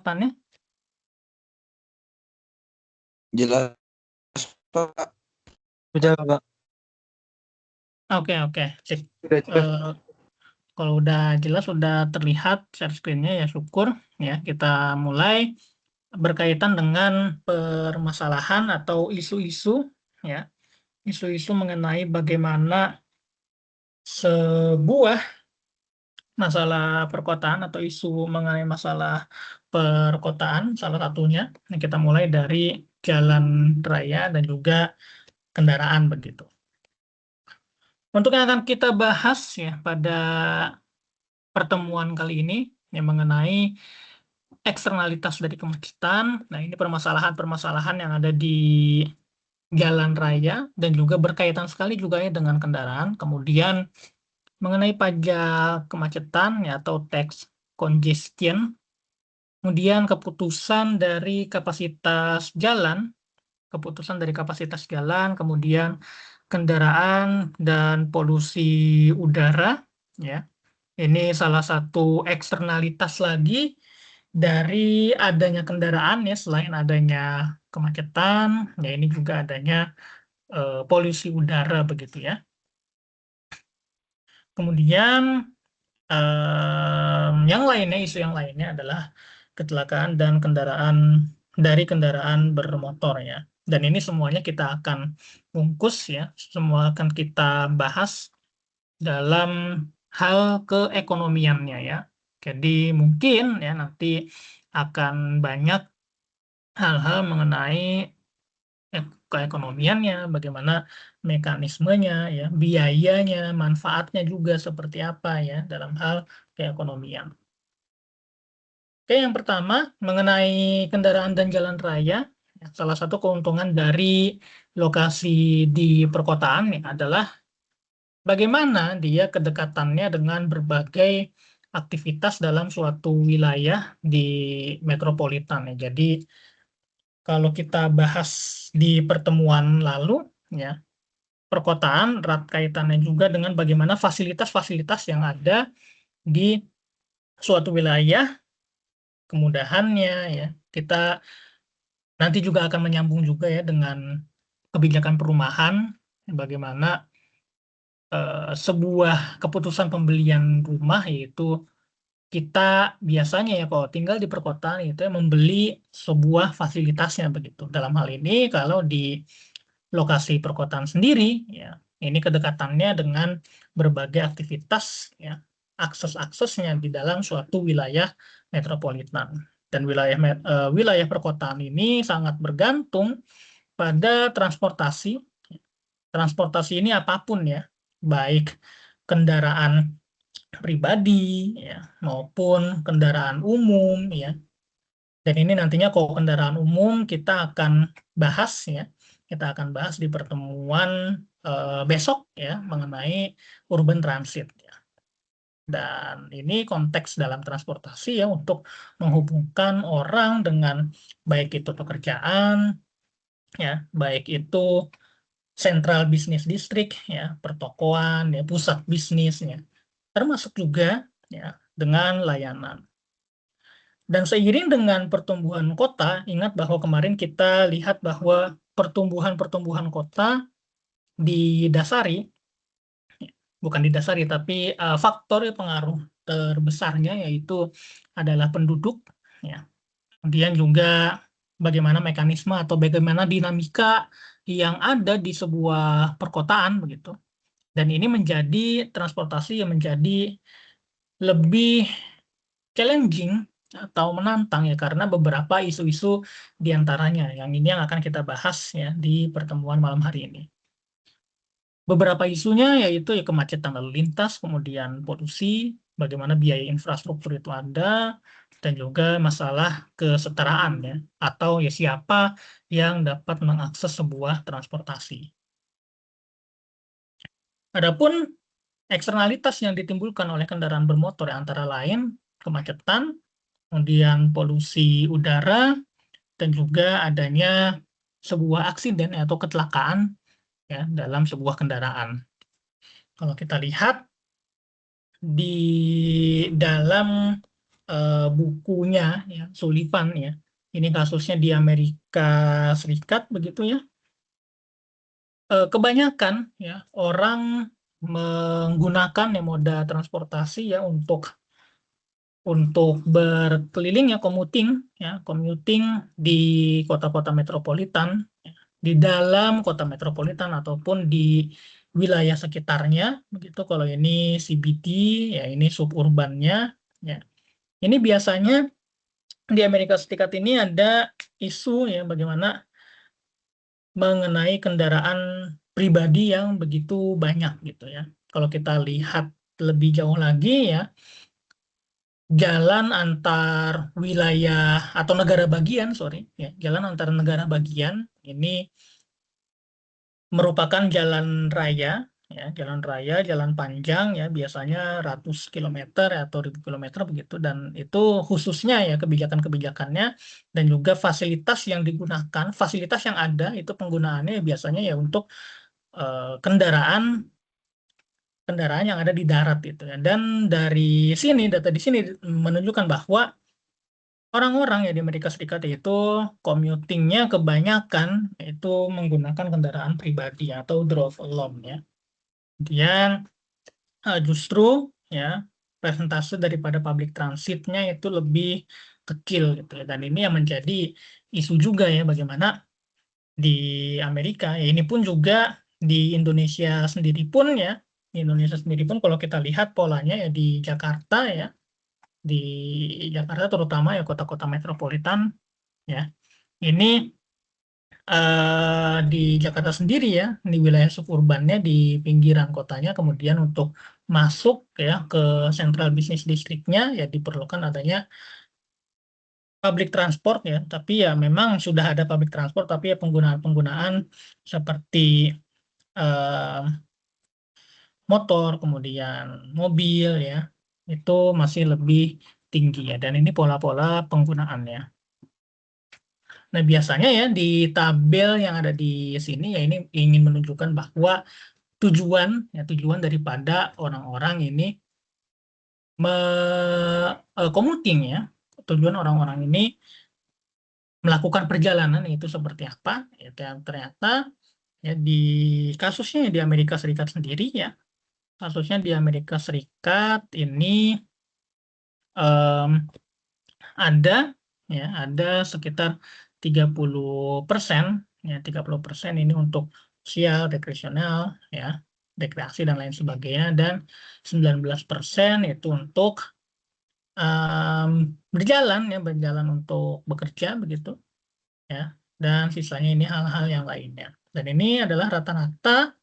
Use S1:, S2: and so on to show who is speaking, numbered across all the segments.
S1: Tanya?
S2: Jelas, Pak.
S3: Sudah, Pak.
S1: Oke, sip.
S3: Sudah jelas.
S1: Kalau udah jelas, udah terlihat share screen-nya ya syukur. Ya, kita mulai berkaitan dengan permasalahan atau isu-isu, ya, isu-isu mengenai bagaimana sebuah masalah perkotaan atau isu mengenai masalah perkotaan, salah satunya. Nah, kita mulai dari jalan raya dan juga kendaraan begitu. Untuk yang akan kita bahas ya pada pertemuan kali ini yang mengenai eksternalitas dari kemacetan. Nah, ini permasalahan-permasalahan yang ada di jalan raya dan juga berkaitan sekali juga ya dengan kendaraan. Kemudian mengenai pajak kemacetan ya atau tax congestion. Kemudian keputusan dari kapasitas jalan, kemudian kendaraan dan polusi udara ya. Ini salah satu eksternalitas lagi dari adanya kendaraan ya, selain adanya kemacetan, ya ini juga adanya polusi udara begitu ya. Kemudian isu yang lainnya adalah kecelakaan dan kendaraan bermotor ya. Dan ini semuanya kita akan bungkus ya, semua akan kita bahas dalam hal keekonomiannya ya. Jadi mungkin ya nanti akan banyak hal-hal mengenai keekonomiannya, bagaimana mekanismenya ya, biayanya, manfaatnya juga seperti apa ya dalam hal keekonomian. Oke, yang pertama mengenai kendaraan dan jalan raya, salah satu keuntungan dari lokasi di perkotaan ya, adalah bagaimana dia kedekatannya dengan berbagai aktivitas dalam suatu wilayah di metropolitan ya. Jadi kalau kita bahas di pertemuan lalu ya, perkotaan erat kaitannya juga dengan bagaimana fasilitas-fasilitas yang ada di suatu wilayah, kemudahannya ya. Kita nanti juga akan menyambung juga ya dengan kebijakan perumahan, bagaimana sebuah keputusan pembelian rumah yaitu kita biasanya ya kalau tinggal di perkotaan itu ya membeli sebuah fasilitasnya begitu. Dalam hal ini kalau di lokasi perkotaan sendiri ya ini kedekatannya dengan berbagai aktivitas ya, akses-aksesnya di dalam suatu wilayah metropolitan. Dan wilayah perkotaan ini sangat bergantung pada transportasi. Transportasi ini apapun ya, baik kendaraan pribadi ya maupun kendaraan umum ya. Dan ini nantinya kalau kendaraan umum kita akan bahas ya. Kita akan bahas di pertemuan besok ya mengenai urban transit ya. Dan ini konteks dalam transportasi ya untuk menghubungkan orang dengan baik itu pekerjaan ya, baik itu sentral bisnis distrik ya, pertokoan ya, pusat bisnisnya, termasuk juga ya dengan layanan. Dan seiring dengan pertumbuhan kota, ingat bahwa kemarin kita lihat bahwa pertumbuhan kota didasari, bukan didasari, tapi faktor pengaruh terbesarnya yaitu adalah penduduk, ya. Kemudian juga bagaimana mekanisme atau bagaimana dinamika yang ada di sebuah perkotaan begitu. Dan ini menjadi transportasi yang menjadi lebih challenging atau menantang ya karena beberapa isu-isu diantaranya yang ini yang akan kita bahas ya di pertemuan malam hari ini. Beberapa isunya yaitu ya kemacetan lalu lintas, kemudian polusi, bagaimana biaya infrastruktur itu ada, dan juga masalah kesetaraan ya atau ya siapa yang dapat mengakses sebuah transportasi. Adapun eksternalitas yang ditimbulkan oleh kendaraan bermotor antara lain kemacetan, kemudian polusi udara, dan juga adanya sebuah aksiden atau kecelakaan ya dalam sebuah kendaraan. Kalau kita lihat di dalam bukunya ya Sullivan ya. Ini kasusnya di Amerika Serikat begitu ya. Kebanyakan ya orang menggunakan ya moda transportasi ya untuk berkeliling ya commuting di kota-kota metropolitan, ya, di dalam kota metropolitan ataupun di wilayah sekitarnya begitu. Kalau ini CBD ya ini suburbannya ya. Ini biasanya di Amerika Serikat ini ada isu ya bagaimana mengenai kendaraan pribadi yang begitu banyak gitu ya. Kalau kita lihat lebih jauh lagi ya, jalan antar wilayah atau negara bagian, ya, jalan antar negara bagian ini merupakan jalan raya, jalan panjang ya, biasanya ratus kilometer atau ribu kilometer begitu, dan itu khususnya ya kebijakan-kebijakannya dan juga fasilitas yang digunakan, fasilitas yang ada itu penggunaannya biasanya ya untuk kendaraan kendaraan yang ada di darat gitu ya. Dan dari sini data di sini menunjukkan bahwa orang-orang ya di Amerika Serikat itu commutingnya kebanyakan itu menggunakan kendaraan pribadi atau drive alone ya. Kemudian justru ya persentase daripada public transitnya itu lebih kecil gitu ya. Dan ini yang menjadi isu juga ya bagaimana di Amerika ya, ini pun juga di Indonesia sendiri pun ya. Di Indonesia sendiri pun kalau kita lihat polanya ya di Jakarta terutama ya kota-kota metropolitan ya. Ini di Jakarta sendiri ya, di wilayah suburbannya di pinggiran kotanya, kemudian untuk masuk ya ke Central Business District-nya ya diperlukan adanya public transport ya. Tapi ya memang sudah ada public transport, tapi ya penggunaan-penggunaan seperti eh, motor, kemudian mobil ya, itu masih lebih tinggi ya. Dan ini pola-pola penggunaannya. Nah, biasanya ya di tabel yang ada di sini ya ini ingin menunjukkan bahwa tujuan daripada orang-orang ini commuting ya. Tujuan orang-orang ini melakukan perjalanan itu seperti apa? Itu yang ternyata ya di kasusnya di Amerika Serikat sendiri ya. Kasusnya di Amerika Serikat ini em, ada ada sekitar 30% ya 30% ini untuk sosial, rekreasional ya, rekreasi dan lain sebagainya, dan 19% itu untuk berjalan untuk bekerja begitu ya, dan sisanya ini hal-hal yang lainnya. Dan ini adalah rata-rata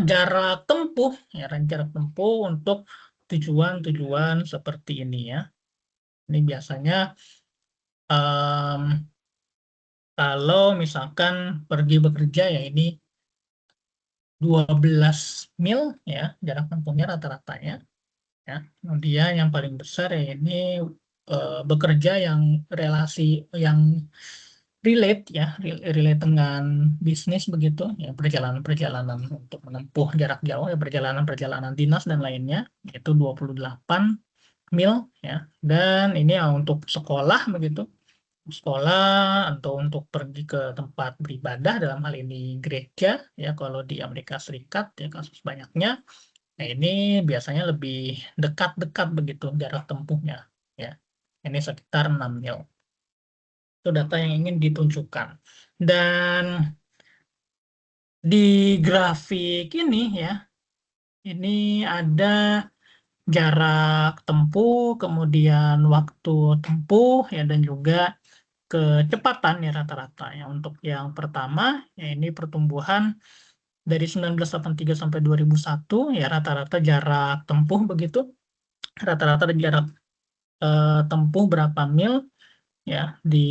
S1: jarak tempuh ya, jarak tempuh untuk tujuan-tujuan seperti ini ya. Ini biasanya kalau misalkan pergi bekerja ya ini 12 mil ya jarak tempuhnya rata-ratanya ya. Kemudian yang paling besar ya ini bekerja yang yang relate ya, relate dengan bisnis begitu ya, perjalanan-perjalanan untuk menempuh jarak jauh ya, perjalanan-perjalanan dinas dan lainnya itu 28 mil ya. Dan ini ya untuk sekolah begitu, sekolah atau untuk pergi ke tempat beribadah, dalam hal ini gereja ya kalau di Amerika Serikat ya kasus banyaknya. Nah, ini biasanya lebih dekat-dekat begitu jarak tempuhnya ya. Ini sekitar 6 mil. Itu data yang ingin ditunjukkan. Dan di grafik ini ya, ini ada jarak tempuh, kemudian waktu tempuh ya, dan juga kecepatan ya rata-rata ya. Untuk yang pertama ya ini pertumbuhan dari 1983 sampai 2001 ya, rata-rata jarak tempuh begitu, rata-rata jarak tempuh berapa mil ya di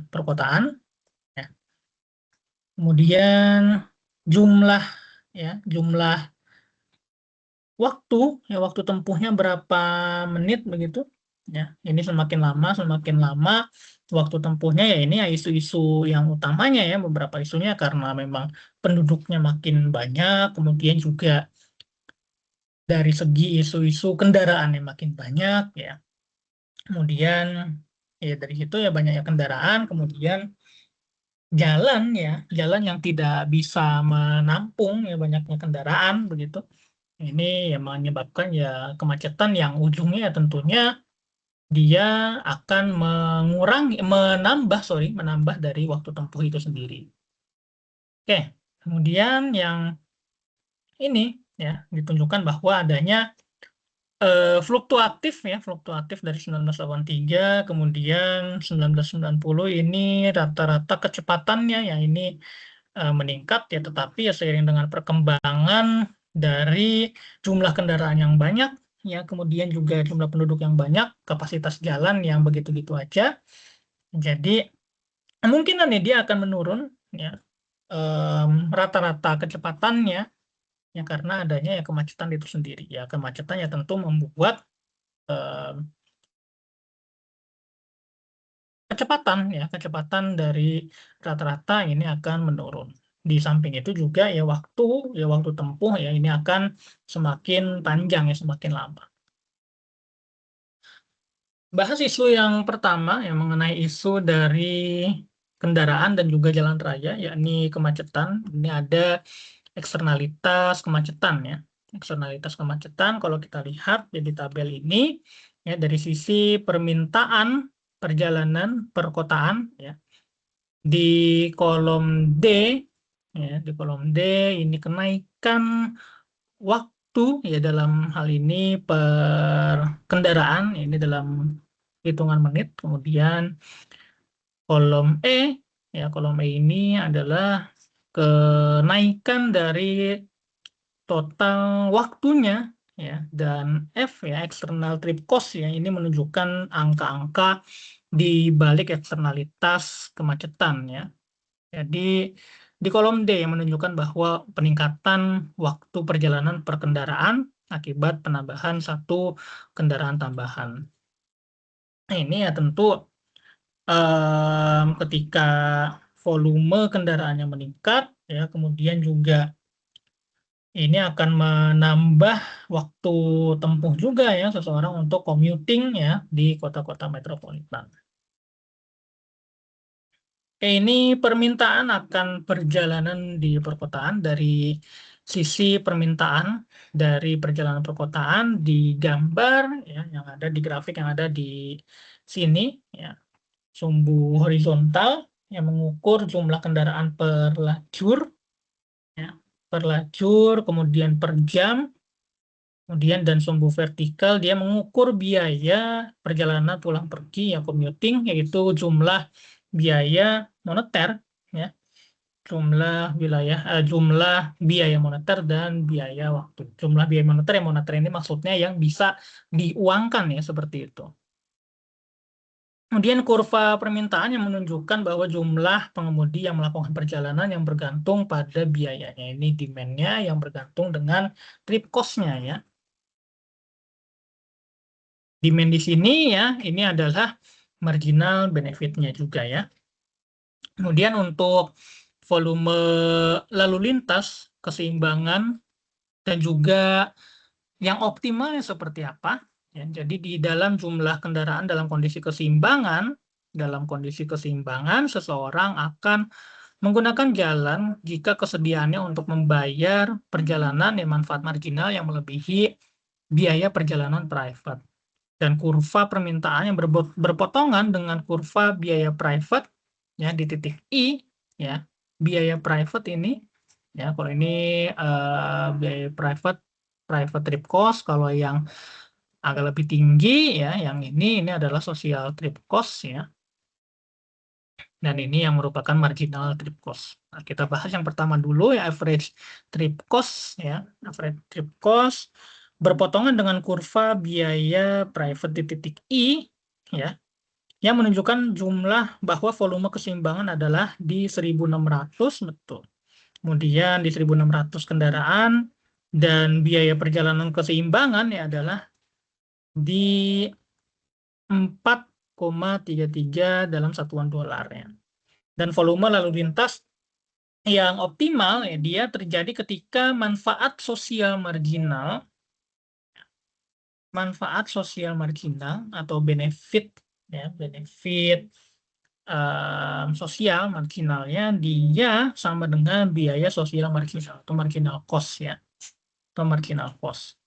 S1: perkotaan ya. Kemudian jumlah jumlah waktu tempuhnya berapa menit begitu ya. Ini semakin lama waktu tempuhnya ya, ini ya isu-isu yang utamanya ya, beberapa isunya karena memang penduduknya makin banyak, kemudian juga dari segi isu-isu kendaraan yang makin banyak ya. Kemudian ya dari situ ya banyaknya kendaraan, kemudian jalan ya, jalan yang tidak bisa menampung ya banyaknya kendaraan begitu. Ini yang menyebabkan ya kemacetan yang ujungnya ya tentunya dia akan menambah dari waktu tempuh itu sendiri. Oke, kemudian yang ini ya ditunjukkan bahwa adanya fluktuatif dari 1983 kemudian 1990 ini rata-rata kecepatannya ya ini meningkat ya, tetapi ya seiring dengan perkembangan dari jumlah kendaraan yang banyak ya, kemudian juga jumlah penduduk yang banyak, kapasitas jalan yang begitu-gitu aja, jadi kemungkinan ya dia akan menurun ya rata-rata kecepatannya ya karena adanya ya kemacetan itu sendiri ya. Kemacetan ya tentu membuat kecepatan dari rata-rata ini akan menurun. Di samping itu juga ya waktu tempuh ya ini akan semakin panjang ya, semakin lama. Bahas isu yang pertama yang mengenai isu dari kendaraan dan juga jalan raya, yakni kemacetan. Ini ada eksternalitas kemacetan ya. Eksternalitas kemacetan kalau kita lihat ya di tabel ini ya dari sisi permintaan perjalanan perkotaan ya. Di kolom D ya, di kolom D ini kenaikan waktu ya dalam hal ini per kendaraan ini dalam hitungan menit. Kemudian kolom E ya, kolom E ini adalah kenaikan dari total waktunya ya, dan F ya external trip cost ya ini menunjukkan angka-angka di balik eksternalitas kemacetan ya. Jadi di kolom D yang menunjukkan bahwa peningkatan waktu perjalanan per kendaraan akibat penambahan satu kendaraan tambahan. Nah, ini ya tentu ketika volume kendaraannya meningkat ya, kemudian juga ini akan menambah waktu tempuh juga ya seseorang untuk commuting ya di kota-kota metropolitan. Ini permintaan akan perjalanan di perkotaan dari sisi permintaan dari perjalanan perkotaan di gambar ya yang ada di grafik yang ada di sini ya, sumbu horizontal yang mengukur jumlah kendaraan per lajur ya, per lajur kemudian per jam, kemudian dan sumbu vertikal dia mengukur biaya perjalanan pulang pergi ya commuting, yaitu jumlah biaya moneter ya, jumlah biaya moneter dan biaya waktu. Jumlah biaya moneter yang moneter ini maksudnya yang bisa diuangkan ya, seperti itu. Kemudian kurva permintaan yang menunjukkan bahwa jumlah pengemudi yang melakukan perjalanan yang bergantung pada biayanya. Ini demand-nya yang bergantung dengan trip cost-nya ya. Demand di sini ya, ini adalah marginal benefit-nya juga ya. Kemudian untuk volume lalu lintas, keseimbangan, dan juga yang optimalnya seperti apa. Ya, jadi di dalam jumlah kendaraan dalam kondisi keseimbangan, seseorang akan menggunakan jalan jika kesediaannya untuk membayar perjalanan yang manfaat marginal yang melebihi biaya perjalanan private. Dan kurva permintaan yang berpotongan dengan kurva biaya private ya di titik I ya, biaya private ini ya, kalau ini biaya private trip cost, kalau yang agak lebih tinggi ya yang ini adalah social trip cost ya, dan ini yang merupakan marginal trip cost. Nah, kita bahas yang pertama dulu ya, average trip cost ya. Average trip cost berpotongan dengan kurva biaya private di titik I ya, yang menunjukkan jumlah bahwa volume keseimbangan adalah di 1.600 betul. Kemudian di 1.600 kendaraan dan biaya perjalanan keseimbangan ya adalah di 4,33 dalam satuan dolar ya. Dan volume lalu lintas yang optimal ya dia terjadi ketika manfaat sosial marginal manfaat sosial marginal atau benefit ya, benefit sosial marginalnya dia sama dengan biaya sosial marginal atau marginal cost ya, atau marginal cost.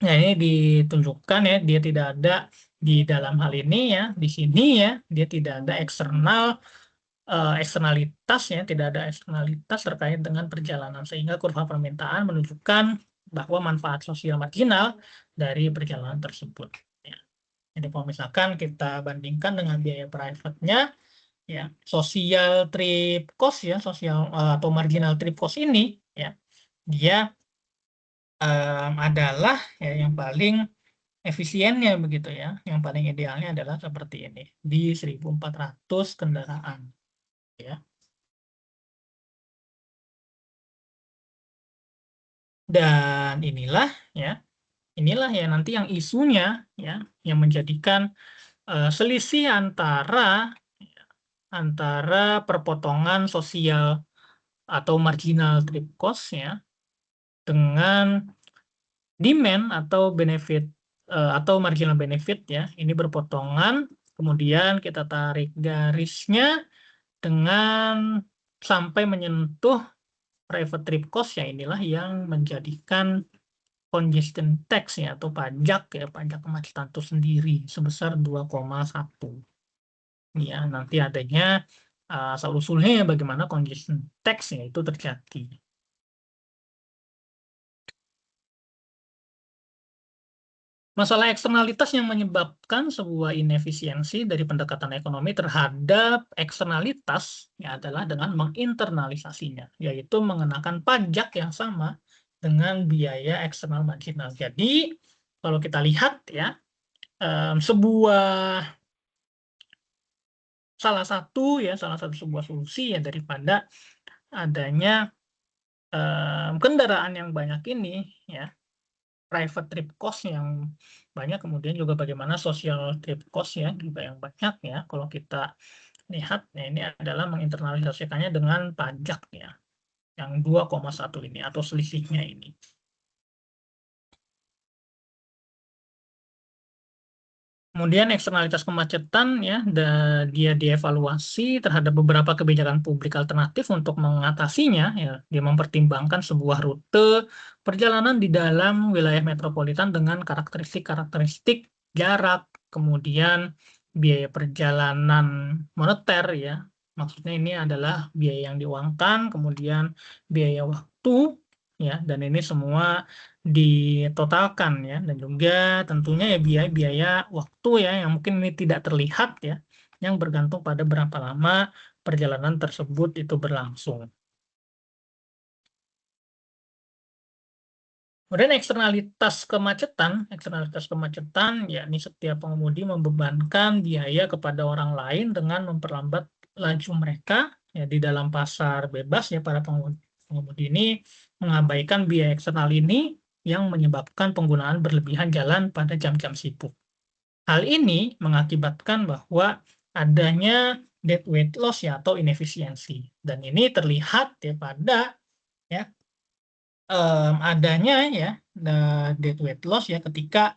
S1: Nah, ini ditunjukkan ya, dia tidak ada di dalam hal ini ya, di sini ya, dia tidak ada eksternalitas ya, tidak ada eksternalitas terkait dengan perjalanan, sehingga kurva permintaan menunjukkan bahwa manfaat sosial marginal dari perjalanan tersebut ya. Jadi kalau misalkan kita bandingkan dengan biaya private-nya ya, social trip cost ya, sosial atau marginal trip cost ini ya, dia adalah ya yang paling efisiennya begitu ya, yang paling idealnya adalah seperti ini di 1.400 kendaraan ya. Dan inilah ya, inilah ya nanti yang isunya ya, yang menjadikan selisih antara perpotongan sosial atau marginal trip cost ya dengan demand atau benefit atau marginal benefit ya, ini berpotongan, kemudian kita tarik garisnya dengan sampai menyentuh private trip cost ya, inilah yang menjadikan congestion tax ya, atau pajak ya, pajak kemacetan itu sendiri sebesar 2,1 ya. Nanti adanya asal-usulnya ya, bagaimana congestion tax ya itu terjadi. Masalah eksternalitas yang menyebabkan sebuah inefisiensi dari pendekatan ekonomi terhadap eksternalitas ya adalah dengan menginternalisasinya, yaitu mengenakan pajak yang sama dengan biaya eksternal marginal. Jadi, kalau kita lihat ya, salah satu sebuah solusi ya daripada adanya kendaraan yang banyak ini ya, private trip cost yang banyak, kemudian juga bagaimana social trip cost ya juga yang banyak ya. Kalau kita lihat, ya ini adalah menginternalisasikannya dengan pajak ya, yang 2,1 ini atau selisihnya ini. Kemudian eksternalitas kemacetan ya, dia dievaluasi terhadap beberapa kebijakan publik alternatif untuk mengatasinya ya. Dia mempertimbangkan sebuah rute perjalanan di dalam wilayah metropolitan dengan karakteristik jarak, kemudian biaya perjalanan moneter ya. Maksudnya ini adalah biaya yang diuangkan, kemudian biaya waktu ya, dan ini semua ditotalkan ya, dan juga tentunya ya biaya-biaya waktu ya yang mungkin ini tidak terlihat ya, yang bergantung pada berapa lama perjalanan tersebut itu berlangsung. Kemudian eksternalitas kemacetan yakni setiap pengemudi membebankan biaya kepada orang lain dengan memperlambat laju mereka ya di dalam pasar bebas ya. Para pengemudi ini mengabaikan biaya eksternal ini yang menyebabkan penggunaan berlebihan jalan pada jam-jam sibuk. Hal ini mengakibatkan bahwa adanya deadweight loss ya atau inefisiensi, dan ini terlihat ya pada ya adanya ya deadweight loss ya ketika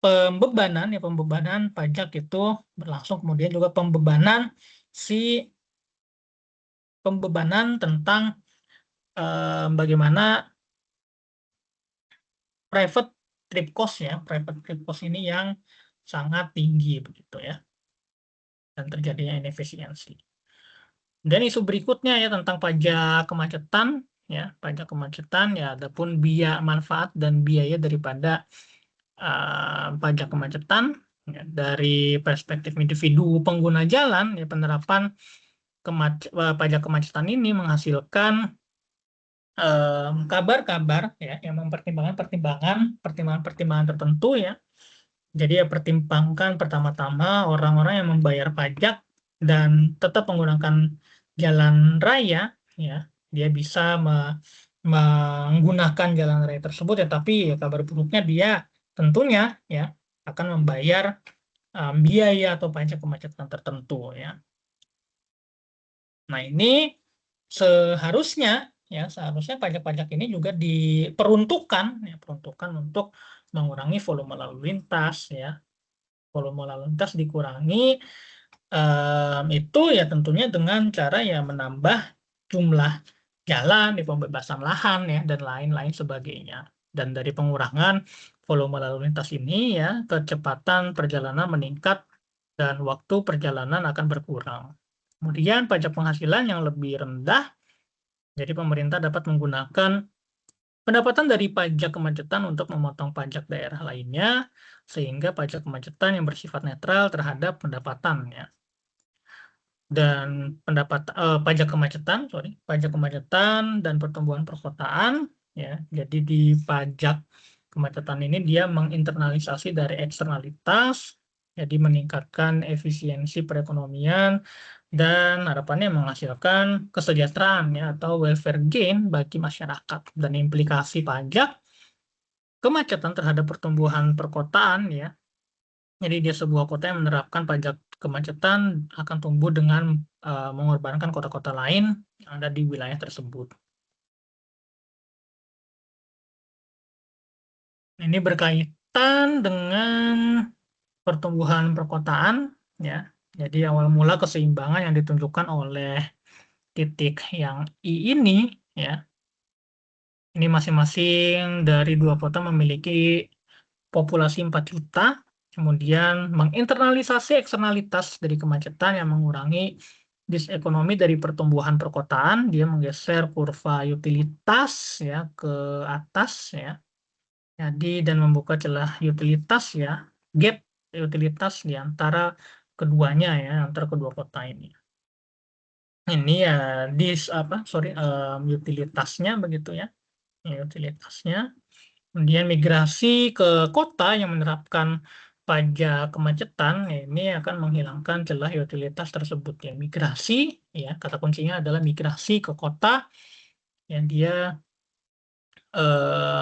S1: pembebanan pajak itu berlangsung, kemudian juga pembebanan tentang bagaimana private trip cost ya, private trip cost ini yang sangat tinggi begitu ya, dan terjadinya inefisiensi. Dan isu berikutnya ya tentang pajak kemacetan ya, pajak kemacetan ya, adapun manfaat dan biaya daripada pajak kemacetan ya, dari perspektif individu pengguna jalan ya, penerapan pajak kemacetan ini menghasilkan kabar-kabar ya yang pertimbangan tertentu ya. Jadi ya pertimbangkan pertama-tama orang-orang yang membayar pajak dan tetap menggunakan jalan raya ya, dia bisa menggunakan jalan raya tersebut ya, tapi ya, kabar buruknya dia tentunya ya akan membayar biaya atau pajak kemacetan tertentu ya. Nah, ini seharusnya ya seharusnya pajak-pajak ini juga diperuntukkan untuk mengurangi volume lalu lintas ya. Volume lalu lintas dikurangi itu ya tentunya dengan cara ya menambah jumlah jalan, di pembebasan lahan ya dan lain-lain sebagainya. Dan dari pengurangan volume lalu lintas ini ya kecepatan perjalanan meningkat dan waktu perjalanan akan berkurang. Kemudian pajak penghasilan yang lebih rendah, jadi pemerintah dapat menggunakan pendapatan dari pajak kemacetan untuk memotong pajak daerah lainnya, sehingga pajak kemacetan yang bersifat netral terhadap pendapatannya. Dan pajak kemacetan dan pertumbuhan perkotaan ya. Jadi di pajak kemacetan ini dia menginternalisasi dari eksternalitas, jadi meningkatkan efisiensi perekonomian dan harapannya menghasilkan kesejahteraan ya atau welfare gain bagi masyarakat. Dan implikasi pajak kemacetan terhadap pertumbuhan perkotaan ya. Jadi dia sebuah kota yang menerapkan pajak kemacetan akan tumbuh dengan mengorbankan kota-kota lain yang ada di wilayah tersebut. Ini berkaitan dengan pertumbuhan perkotaan ya. Jadi awal mula keseimbangan yang ditunjukkan oleh titik yang I ini ya. Ini masing-masing dari dua kota memiliki populasi 4 juta, kemudian menginternalisasi eksternalitas dari kemacetan yang mengurangi disekonomi dari pertumbuhan perkotaan, dia menggeser kurva utilitas ya ke atas ya. Jadi dan membuka celah utilitas ya, gap utilitas di antara keduanya ya, antara kedua kota ini. Ini ya utilitasnya begitu ya. Utilitasnya. Kemudian migrasi ke kota yang menerapkan pajak kemacetan, ini akan menghilangkan celah utilitas tersebut ya. Migrasi, ya kata kuncinya adalah migrasi ke kota, yang dia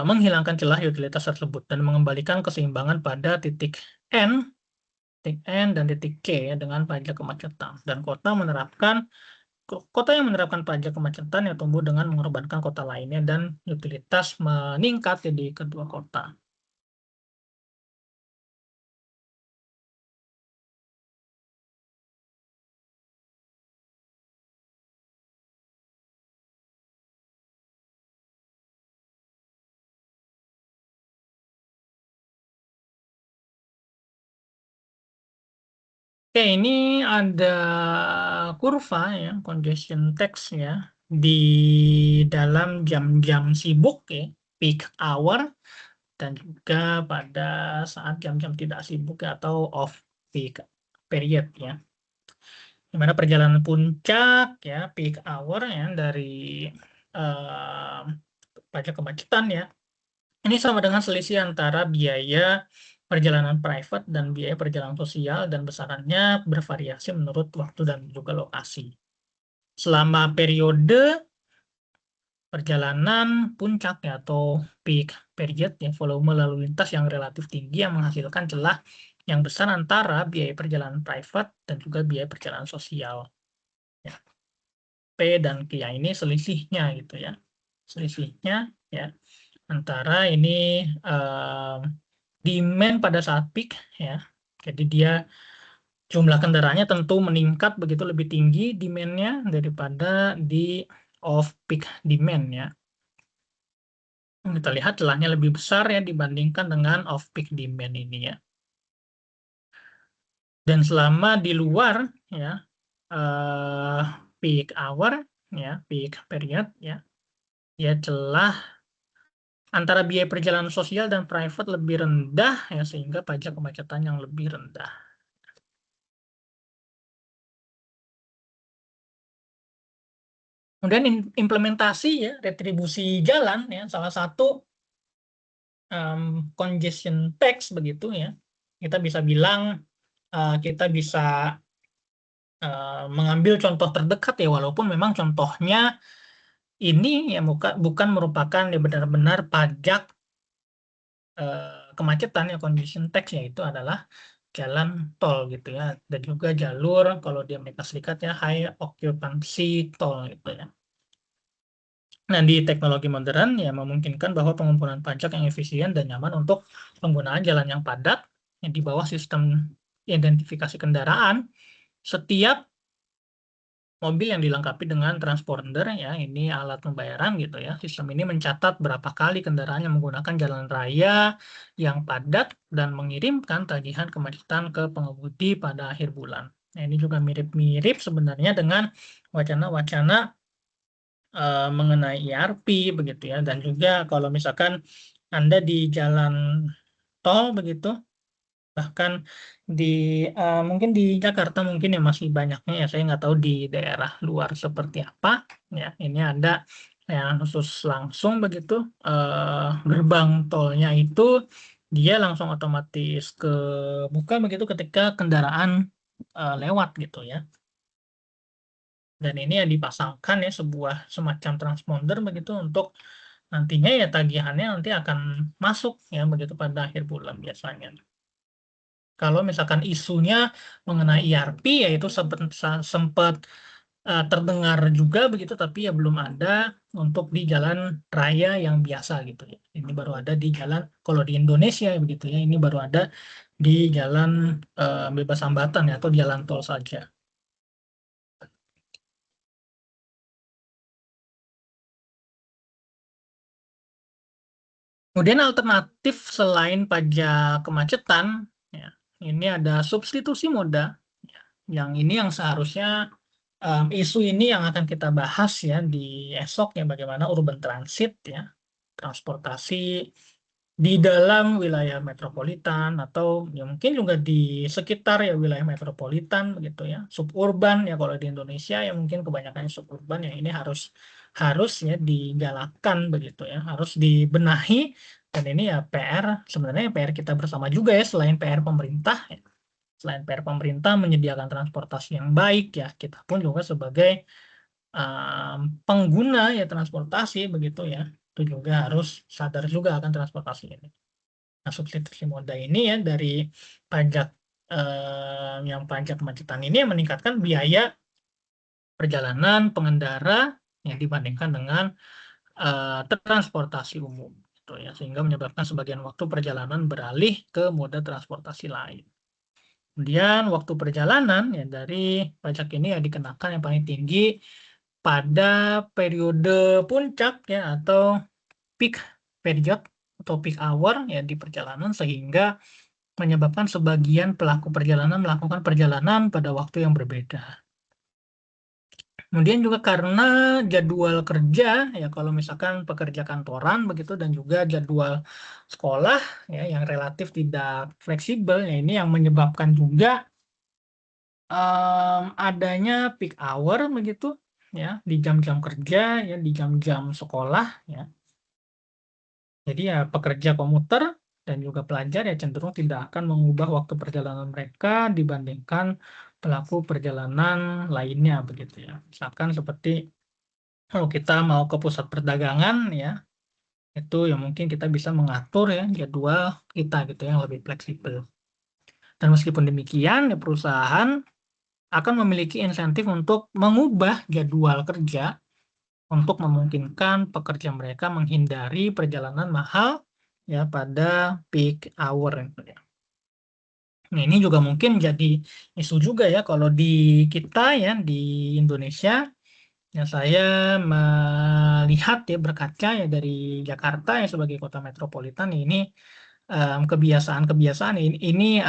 S1: menghilangkan celah utilitas tersebut dan mengembalikan keseimbangan pada titik N dan titik K ya, dengan pajak kemacetan. Dan kota yang menerapkan pajak kemacetan yang tumbuh dengan mengorbankan kota lainnya dan utilitas meningkat di kedua kota. Oke, ini ada kurva ya, congestion tax ya, di dalam jam-jam sibuk ya, peak hour, dan juga pada saat jam-jam tidak sibuk ya, atau off peak period ya. Di mana perjalanan puncak ya, peak hour ya, dari pajak kemacetan ya, ini sama dengan selisih antara biaya perjalanan private dan biaya perjalanan sosial, dan besarannya bervariasi menurut waktu dan juga lokasi. Selama periode perjalanan puncak ya, atau peak period ya, volume lalu lintas yang relatif tinggi yang menghasilkan celah yang besar antara biaya perjalanan private dan juga biaya perjalanan sosial. Ya. P dan Q ini selisihnya gitu ya. Selisihnya ya antara ini demand pada saat peak ya. Jadi dia jumlah kendaraannya tentu meningkat begitu lebih tinggi demand-nya daripada di off peak demand ya. Kita lihat celahnya lebih besar ya dibandingkan dengan off peak demand ini ya. Dan selama di luar ya peak hour ya, peak period ya, ya celah antara biaya perjalanan sosial dan private lebih rendah ya, sehingga pajak kemacetan yang lebih rendah. Kemudian implementasi ya retribusi jalan ya, salah satu congestion tax begitu ya. Kita bisa bilang kita bisa mengambil contoh terdekat ya, walaupun memang contohnya ini ya bukan merupakan ya benar-benar pajak kemacetan ya, congestion tax, yaitu adalah jalan tol gitu ya, dan juga jalur kalau di Amerika Serikat ya high occupancy toll gitu ya. Nah, di teknologi modern ya memungkinkan bahwa pengumpulan pajak yang efisien dan nyaman untuk penggunaan jalan yang padat yang di bawah sistem identifikasi kendaraan. Setiap mobil yang dilengkapi dengan transponder ya, ini alat pembayaran gitu ya. Sistem ini mencatat berapa kali kendaraan yang menggunakan jalan raya yang padat dan mengirimkan tagihan kemacetan ke pengemudi pada akhir bulan. Nah, ini juga mirip-mirip sebenarnya dengan wacana-wacana mengenai ERP begitu ya. Dan juga kalau misalkan Anda di jalan tol begitu, bahkan di mungkin di Jakarta mungkin ya masih banyaknya ya, saya nggak tahu di daerah luar seperti apa ya. Ini ada yang khusus langsung begitu, gerbang tolnya itu dia langsung otomatis kebuka begitu ketika kendaraan lewat gitu ya. Dan ini ya dipasangkan ya sebuah semacam transponder begitu untuk nantinya ya tagihannya nanti akan masuk ya begitu pada akhir bulan biasanya. Kalau misalkan isunya mengenai ERP ya itu sempat terdengar juga begitu, tapi ya belum ada untuk di jalan raya yang biasa gitu ya. Ini baru ada di jalan, kalau di Indonesia begitu ya, ini baru ada di jalan bebas hambatan ya, atau jalan tol saja. Kemudian alternatif selain pajak kemacetan, ya, ini ada substitusi moda. Ya, yang ini yang seharusnya isu ini yang akan kita bahas ya di esok ya, bagaimana urban transit ya, transportasi di dalam wilayah metropolitan atau ya mungkin juga di sekitar ya wilayah metropolitan begitu ya, suburban ya kalau di Indonesia ya mungkin kebanyakan suburban ya, ini harus ya digalakkan begitu ya, harus dibenahi. Dan ini ya sebenarnya PR kita bersama juga ya, selain PR pemerintah ya. Selain PR pemerintah menyediakan transportasi yang baik ya, kita pun juga sebagai pengguna ya transportasi begitu ya, itu juga harus sadar juga akan transportasi ini. Nah, substitusi moda ini ya dari pajak yang pajak kemacetan ini yang meningkatkan biaya perjalanan pengendara yang dibandingkan dengan transportasi umum gitu ya, sehingga menyebabkan sebagian waktu perjalanan beralih ke moda transportasi lain. Kemudian waktu perjalanan ya dari pajak ini ya dikenakan yang paling tinggi pada periode puncak ya, atau peak period atau peak hour ya di perjalanan, sehingga menyebabkan sebagian pelaku perjalanan melakukan perjalanan pada waktu yang berbeda. Kemudian juga karena jadwal kerja ya, kalau misalkan pekerja kantoran begitu, dan juga jadwal sekolah ya yang relatif tidak fleksibel ya, ini yang menyebabkan juga adanya peak hour begitu ya di jam-jam kerja ya, di jam-jam sekolah ya. Jadi ya pekerja komuter dan juga pelajar ya cenderung tidak akan mengubah waktu perjalanan mereka dibandingkan pelaku perjalanan lainnya begitu ya. Misalkan seperti kalau kita mau ke pusat perdagangan ya, itu ya mungkin kita bisa mengatur ya jadwal kita gitu yang lebih fleksibel. Dan meskipun demikian ya perusahaan akan memiliki insentif untuk mengubah jadwal kerja untuk memungkinkan pekerja mereka menghindari perjalanan mahal ya pada peak hour gitu ya. Nah, ini juga mungkin jadi isu juga ya kalau di kita ya di Indonesia. Ya, saya melihat ya, berkaca ya dari Jakarta ya sebagai kota metropolitan ini, kebiasaan-kebiasaan ini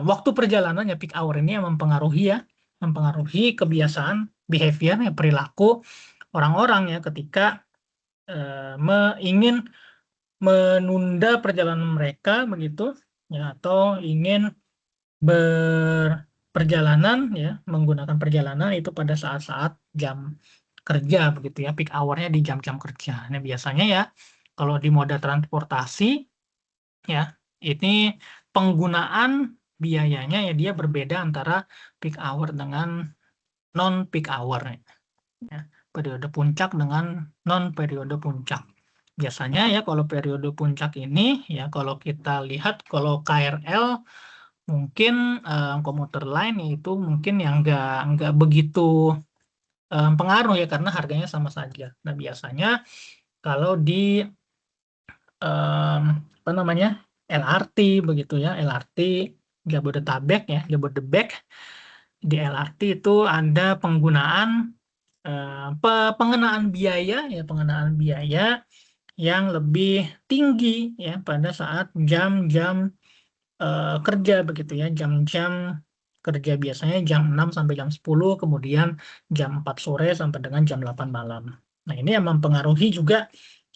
S1: waktu perjalanan ya peak hour ini yang mempengaruhi kebiasaan behavior ya, perilaku orang-orang ya ketika ingin menunda perjalanan mereka begitu ya, atau ingin berperjalanan ya, menggunakan perjalanan itu pada saat-saat jam kerja begitu ya, peak hour-nya di jam-jam kerja. Nah, biasanya ya kalau di moda transportasi ya, ini penggunaan biayanya ya dia berbeda antara peak hour dengan non peak hour ya. Periode puncak dengan non periode puncak. Biasanya ya kalau periode puncak ini ya, kalau kita lihat kalau KRL mungkin komuter lain itu mungkin yang nggak begitu pengaruh ya karena harganya sama saja. Nah, biasanya kalau di apa namanya, LRT begitu ya, LRT Jabodetabek ya, Jabodebek. Di LRT itu ada penggunaan pengenaan biaya ya, pengenaan biaya yang lebih tinggi ya pada saat jam-jam kerja begitu ya, jam-jam kerja biasanya jam 6 sampai jam 10, kemudian jam 4 sore sampai dengan jam 8 malam. Nah, ini yang mempengaruhi juga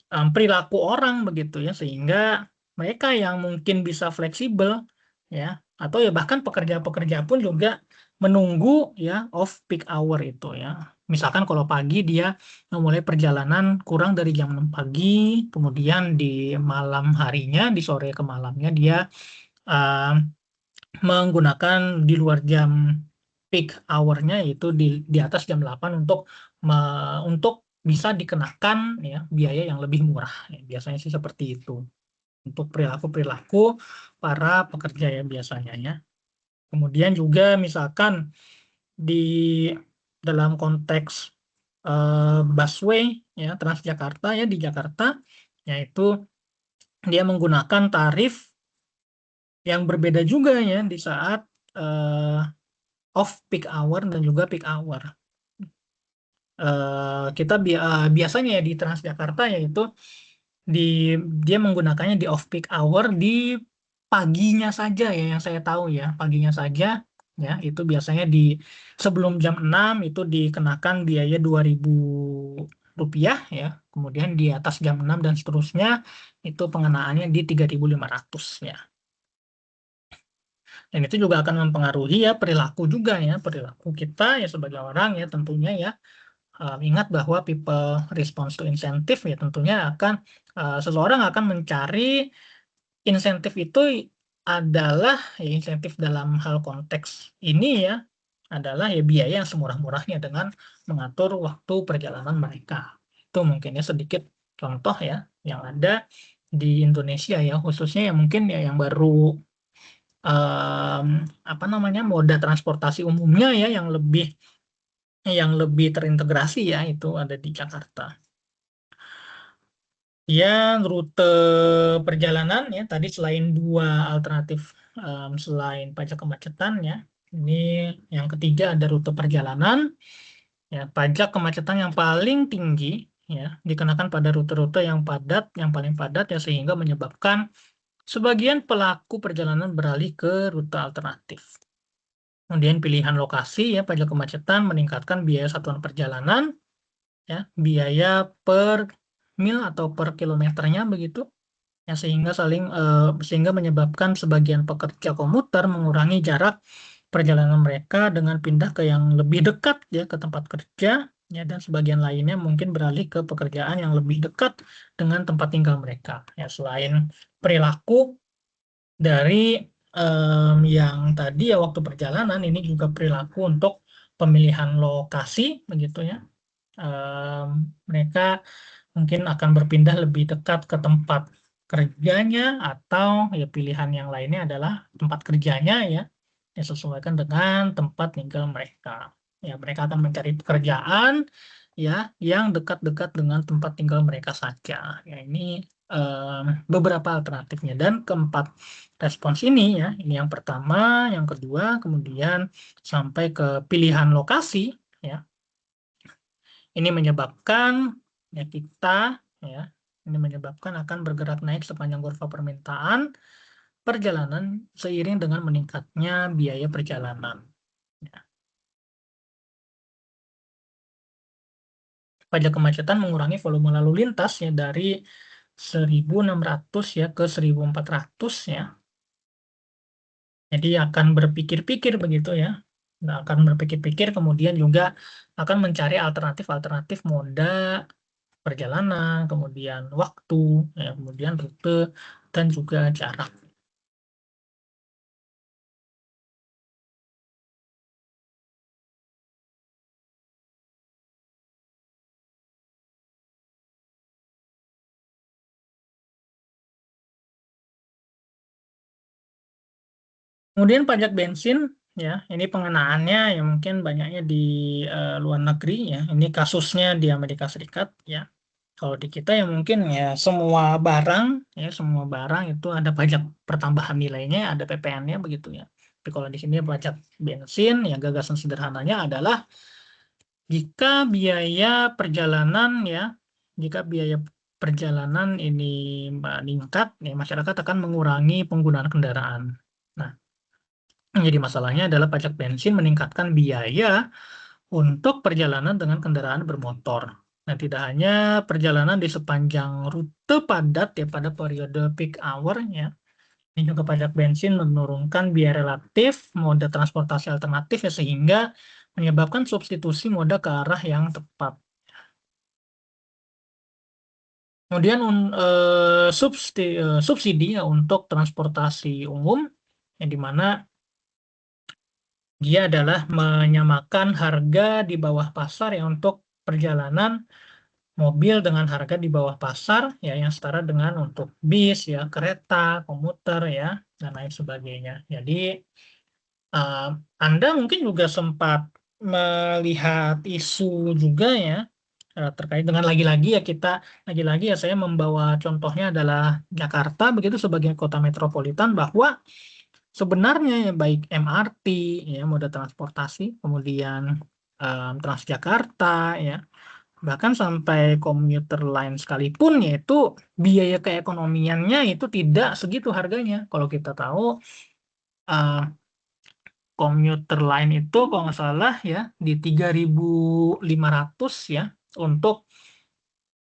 S1: perilaku orang begitu ya, sehingga mereka yang mungkin bisa fleksibel ya, atau ya bahkan pekerja-pekerja pun juga menunggu ya off peak hour itu ya. Misalkan kalau pagi dia memulai perjalanan kurang dari jam 6 pagi, kemudian di malam harinya, di sore ke malamnya dia uh, menggunakan di luar jam peak hour-nya, yaitu di atas jam 8 untuk bisa dikenakan ya biaya yang lebih murah. Ya, biasanya sih seperti itu untuk perilaku-perilaku para pekerja ya biasanya ya. Kemudian juga misalkan di dalam konteks busway ya Transjakarta ya di Jakarta, yaitu dia menggunakan tarif yang berbeda juga ya di saat off peak hour dan juga peak hour. Kita biasanya ya di Transjakarta yaitu dia menggunakannya di off peak hour di paginya saja ya, yang saya tahu ya, paginya saja ya, itu biasanya di sebelum jam 6 itu dikenakan biaya Rp2.000 ya. Kemudian di atas jam 6 dan seterusnya itu pengenaannya di 3.500 ya. Dan itu juga akan mempengaruhi ya perilaku juga ya, perilaku kita ya sebagai orang ya tentunya ya. Ingat bahwa people response to incentive ya tentunya seseorang akan mencari insentif itu adalah ya insentif dalam hal konteks ini ya adalah ya biaya yang semurah-murahnya dengan mengatur waktu perjalanan mereka. Itu mungkin ya sedikit contoh ya yang ada di Indonesia ya, khususnya yang mungkin ya yang baru apa namanya moda transportasi umumnya ya yang lebih terintegrasi ya itu ada di Jakarta. Ya, rute perjalanan ya tadi selain dua alternatif selain pajak kemacetan ya. Ini yang ketiga ada rute perjalanan. Ya, pajak kemacetan yang paling tinggi ya dikenakan pada rute-rute yang padat, yang paling padat ya sehingga menyebabkan sebagian pelaku perjalanan beralih ke rute alternatif. Kemudian pilihan lokasi ya pajak kemacetan meningkatkan biaya satuan perjalanan ya, biaya per mil atau per kilometernya begitu ya sehingga menyebabkan sebagian pekerja komuter mengurangi jarak perjalanan mereka dengan pindah ke yang lebih dekat ya ke tempat kerja ya, dan sebagian lainnya mungkin beralih ke pekerjaan yang lebih dekat dengan tempat tinggal mereka ya. Selain perilaku dari yang tadi ya waktu perjalanan, ini juga perilaku untuk pemilihan lokasi begitu ya. Mereka mungkin akan berpindah lebih dekat ke tempat kerjanya, atau ya pilihan yang lainnya adalah tempat kerjanya ya disesuaikan dengan tempat tinggal mereka. Ya, mereka akan mencari pekerjaan ya yang dekat-dekat dengan tempat tinggal mereka saja. Ya, ini beberapa alternatifnya, dan keempat respons ini ya, ini yang pertama, yang kedua, kemudian sampai ke pilihan lokasi ya. Ini menyebabkan ya ya ini menyebabkan akan bergerak naik sepanjang kurva permintaan perjalanan seiring dengan meningkatnya biaya perjalanan. Ya. Pajak kemacetan mengurangi volume lalu lintas ya dari 1.600 ya ke 1.400 ya. Jadi akan berpikir-pikir begitu ya. Nah, akan berpikir-pikir kemudian juga akan mencari alternatif-alternatif moda perjalanan, kemudian waktu, ya, kemudian rute, dan juga jarak. Kemudian pajak bensin ya. Ini pengenaannya ya mungkin banyaknya di luar negeri ya. Ini kasusnya di Amerika Serikat ya. Kalau di kita ya mungkin ya semua barang itu ada pajak pertambahan nilainya, ada PPN-nya begitu ya. Tapi kalau di sini pajak bensin ya gagasan sederhananya adalah jika biaya perjalanan ya, jika biaya perjalanan ini meningkat, ya masyarakat akan mengurangi penggunaan kendaraan. Nah, jadi masalahnya adalah pajak bensin meningkatkan biaya untuk perjalanan dengan kendaraan bermotor. Nah, tidak hanya perjalanan di sepanjang rute padat ya pada periode peak hour ya, ini juga pajak bensin menurunkan biaya relatif moda transportasi alternatif ya sehingga menyebabkan substitusi moda ke arah yang tepat. Kemudian subsidi ya untuk transportasi umum yang di mana dia adalah menyamakan harga di bawah pasar ya untuk perjalanan mobil dengan harga di bawah pasar ya yang setara dengan untuk bis ya, kereta, komuter ya dan lain sebagainya. Jadi uh, Anda mungkin juga sempat melihat isu juga ya terkait dengan lagi-lagi ya saya membawa contohnya adalah Jakarta begitu sebagai kota metropolitan bahwa sebenarnya ya baik MRT ya moda transportasi kemudian Transjakarta ya bahkan sampai komuter lain sekalipun yaitu biaya keekonomiannya itu tidak segitu harganya. Kalau kita tahu uh, komuter lain itu kalau nggak salah ya di 3.500 ya untuk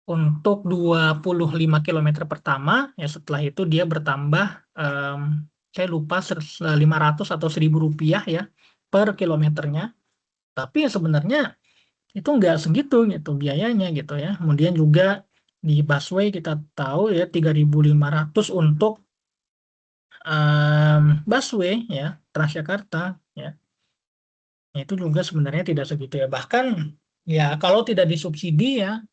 S1: 25 km pertama ya setelah itu dia bertambah saya lupa 500 atau 1.000 rupiah ya per kilometernya. Tapi ya sebenarnya itu nggak segitu gitu biayanya gitu ya. Kemudian juga di busway kita tahu ya 3.500 untuk busway ya Transjakarta ya. Itu juga sebenarnya tidak segitu ya. Bahkan ya kalau tidak disubsidi ya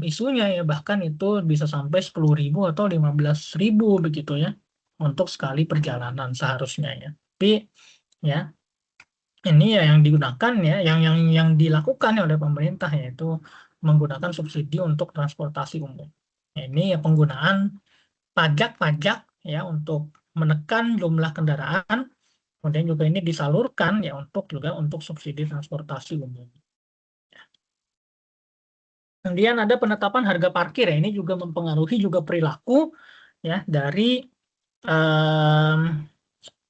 S1: isunya ya bahkan itu bisa sampai 10.000 atau 15.000 begitu ya untuk sekali perjalanan seharusnya ya. Tapi ya ini ya yang digunakan ya yang dilakukan ya oleh pemerintah yaitu menggunakan subsidi untuk transportasi umum. Nah, ini ya penggunaan pajak-pajak ya untuk menekan jumlah kendaraan, kemudian juga ini disalurkan ya untuk subsidi transportasi umum. Kemudian ada penetapan harga parkir ya, ini juga mempengaruhi juga perilaku ya dari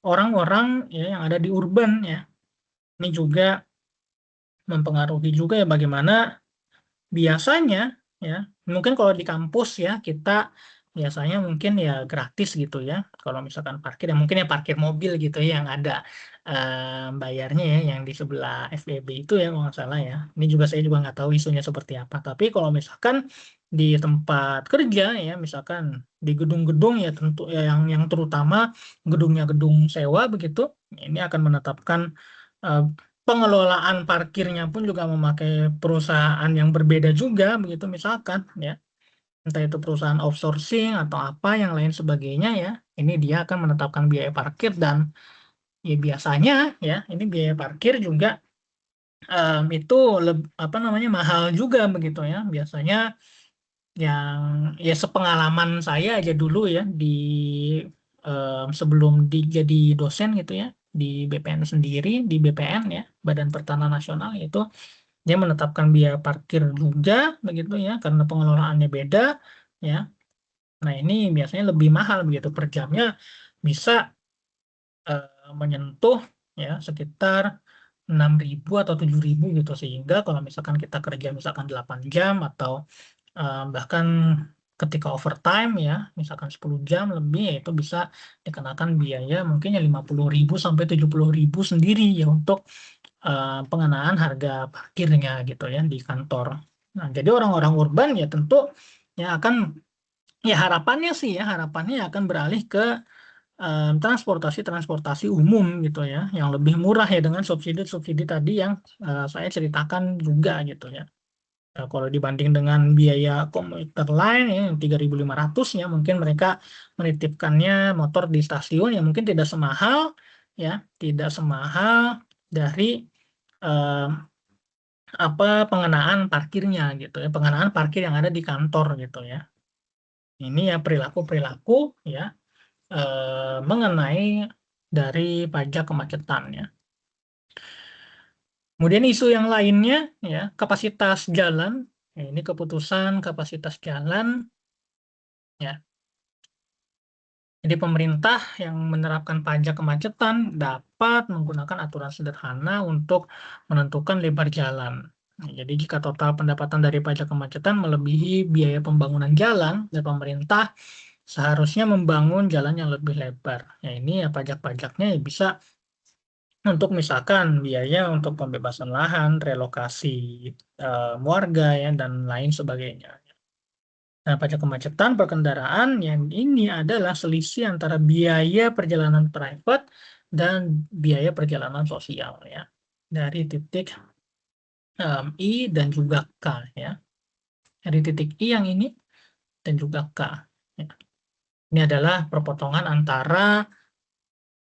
S1: orang-orang ya yang ada di urban ya. Ini juga mempengaruhi juga ya bagaimana biasanya ya mungkin kalau di kampus ya kita biasanya mungkin ya gratis gitu ya kalau misalkan parkir ya mungkin ya parkir mobil gitu ya yang ada bayarnya ya yang di sebelah FEB itu ya kalau nggak salah ya ini juga saya juga nggak tahu isunya seperti apa tapi kalau misalkan di tempat kerja ya misalkan di gedung-gedung ya tentu ya yang terutama gedungnya gedung sewa begitu ini akan menetapkan eh, pengelolaan parkirnya pun juga memakai perusahaan yang berbeda juga begitu misalkan ya entah itu perusahaan outsourcing atau apa yang lain sebagainya ya ini dia akan menetapkan biaya parkir dan ya biasanya ya ini biaya parkir juga itu apa namanya mahal juga begitu ya biasanya yang ya sepengalaman saya aja dulu ya di sebelum jadi dosen gitu ya di BPN sendiri di BPN ya Badan Pertanahan Nasional itu dia menetapkan biaya parkir juga begitu ya karena pengelolaannya beda ya. Nah, ini biasanya lebih mahal begitu per jamnya bisa menyentuh ya sekitar 6.000 atau 7.000 gitu sehingga kalau misalkan kita kerja misalkan 8 jam atau bahkan ketika overtime ya misalkan 10 jam lebih ya itu bisa dikenakan biaya mungkin ya 50.000 sampai 70.000 sendiri ya untuk pengenaan harga parkirnya gitu ya di kantor. Nah, jadi orang-orang urban ya tentu ya akan ya harapannya akan beralih ke transportasi umum gitu ya yang lebih murah ya dengan subsidi-subsidi tadi yang saya ceritakan juga gitu ya. Kalau dibanding dengan biaya komuter lain ya yang 3.500 ya mungkin mereka menitipkannya motor di stasiun ya mungkin tidak semahal ya, tidak semahal dari pengenaan parkirnya gitu ya, pengenaan parkir yang ada di kantor gitu ya. Ini ya perilaku-perilaku ya mengenai dari pajak kemacetan ya. Kemudian isu yang lainnya ya, kapasitas jalan. Ya, ini keputusan kapasitas jalan ya. Jadi pemerintah yang menerapkan pajak kemacetan dapat menggunakan aturan sederhana untuk menentukan lebar jalan. Nah, jadi jika total pendapatan dari pajak kemacetan melebihi biaya pembangunan jalan, dan pemerintah seharusnya membangun jalan yang lebih lebar. Ya, ini ya pajak-pajaknya ya bisa untuk misalkan biaya untuk pembebasan lahan, relokasi warga ya dan lain sebagainya. Nah, pajak kemacetan perkendaraan yang ini adalah selisih antara biaya perjalanan private dan biaya perjalanan sosial ya. Dari titik I dan juga K ya. Dari titik I yang ini dan juga K. Ya. Ini adalah perpotongan antara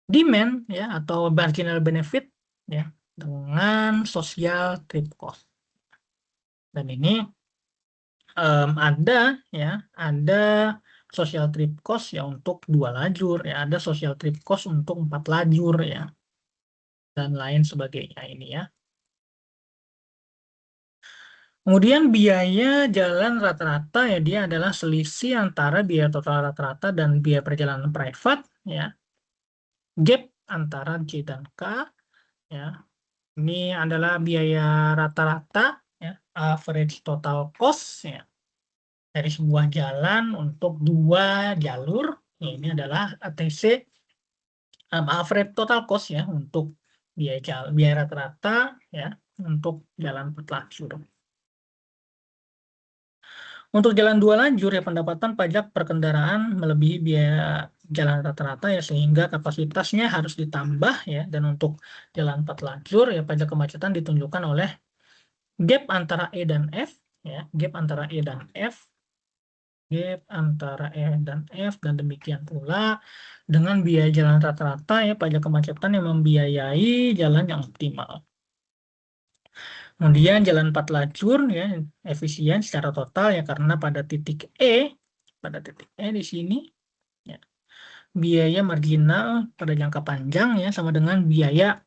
S1: demand ya atau marginal benefit ya dengan social trip cost. Dan ini ada social trip cost ya untuk 2 lajur ya, ada social trip cost untuk 4 lajur ya, dan lain sebagainya ini ya. Kemudian biaya jalan rata-rata ya dia adalah selisih antara biaya total rata-rata dan biaya perjalanan private ya. Gap antara J dan K ya. Ini adalah biaya rata-rata ya, average total cost ya dari sebuah jalan untuk 2 jalur. Ya, ini adalah ATC average total cost ya untuk biaya rata-rata ya untuk jalan 4 lajur. Untuk jalan 2 lajur ya pendapatan pajak perkendaraan melebihi biaya jalan rata-rata ya sehingga kapasitasnya harus ditambah ya, dan untuk jalan 4 lajur ya pajak kemacetan ditunjukkan oleh gap antara E dan F ya, gap antara E dan F, gap antara E dan F, dan demikian pula dengan biaya jalan rata-rata ya pajak kemacetan yang membiayai jalan yang optimal. Kemudian jalan 4 lajur ya efisien secara total ya karena pada titik E di sini ya, biaya marginal pada jangka panjang ya sama dengan biaya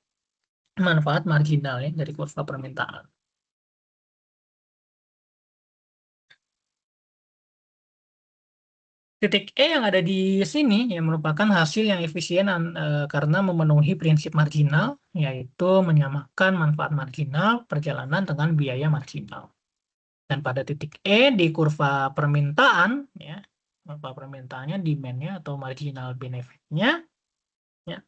S1: manfaat marginal ya dari kurva permintaan. Titik E yang ada di sini ya merupakan hasil yang efisien karena memenuhi prinsip marginal, yaitu menyamakan manfaat marginal perjalanan dengan biaya marginal. Dan pada titik E di kurva permintaan, ya, kurva permintaannya demand-nya atau marginal benefit-nya, ya,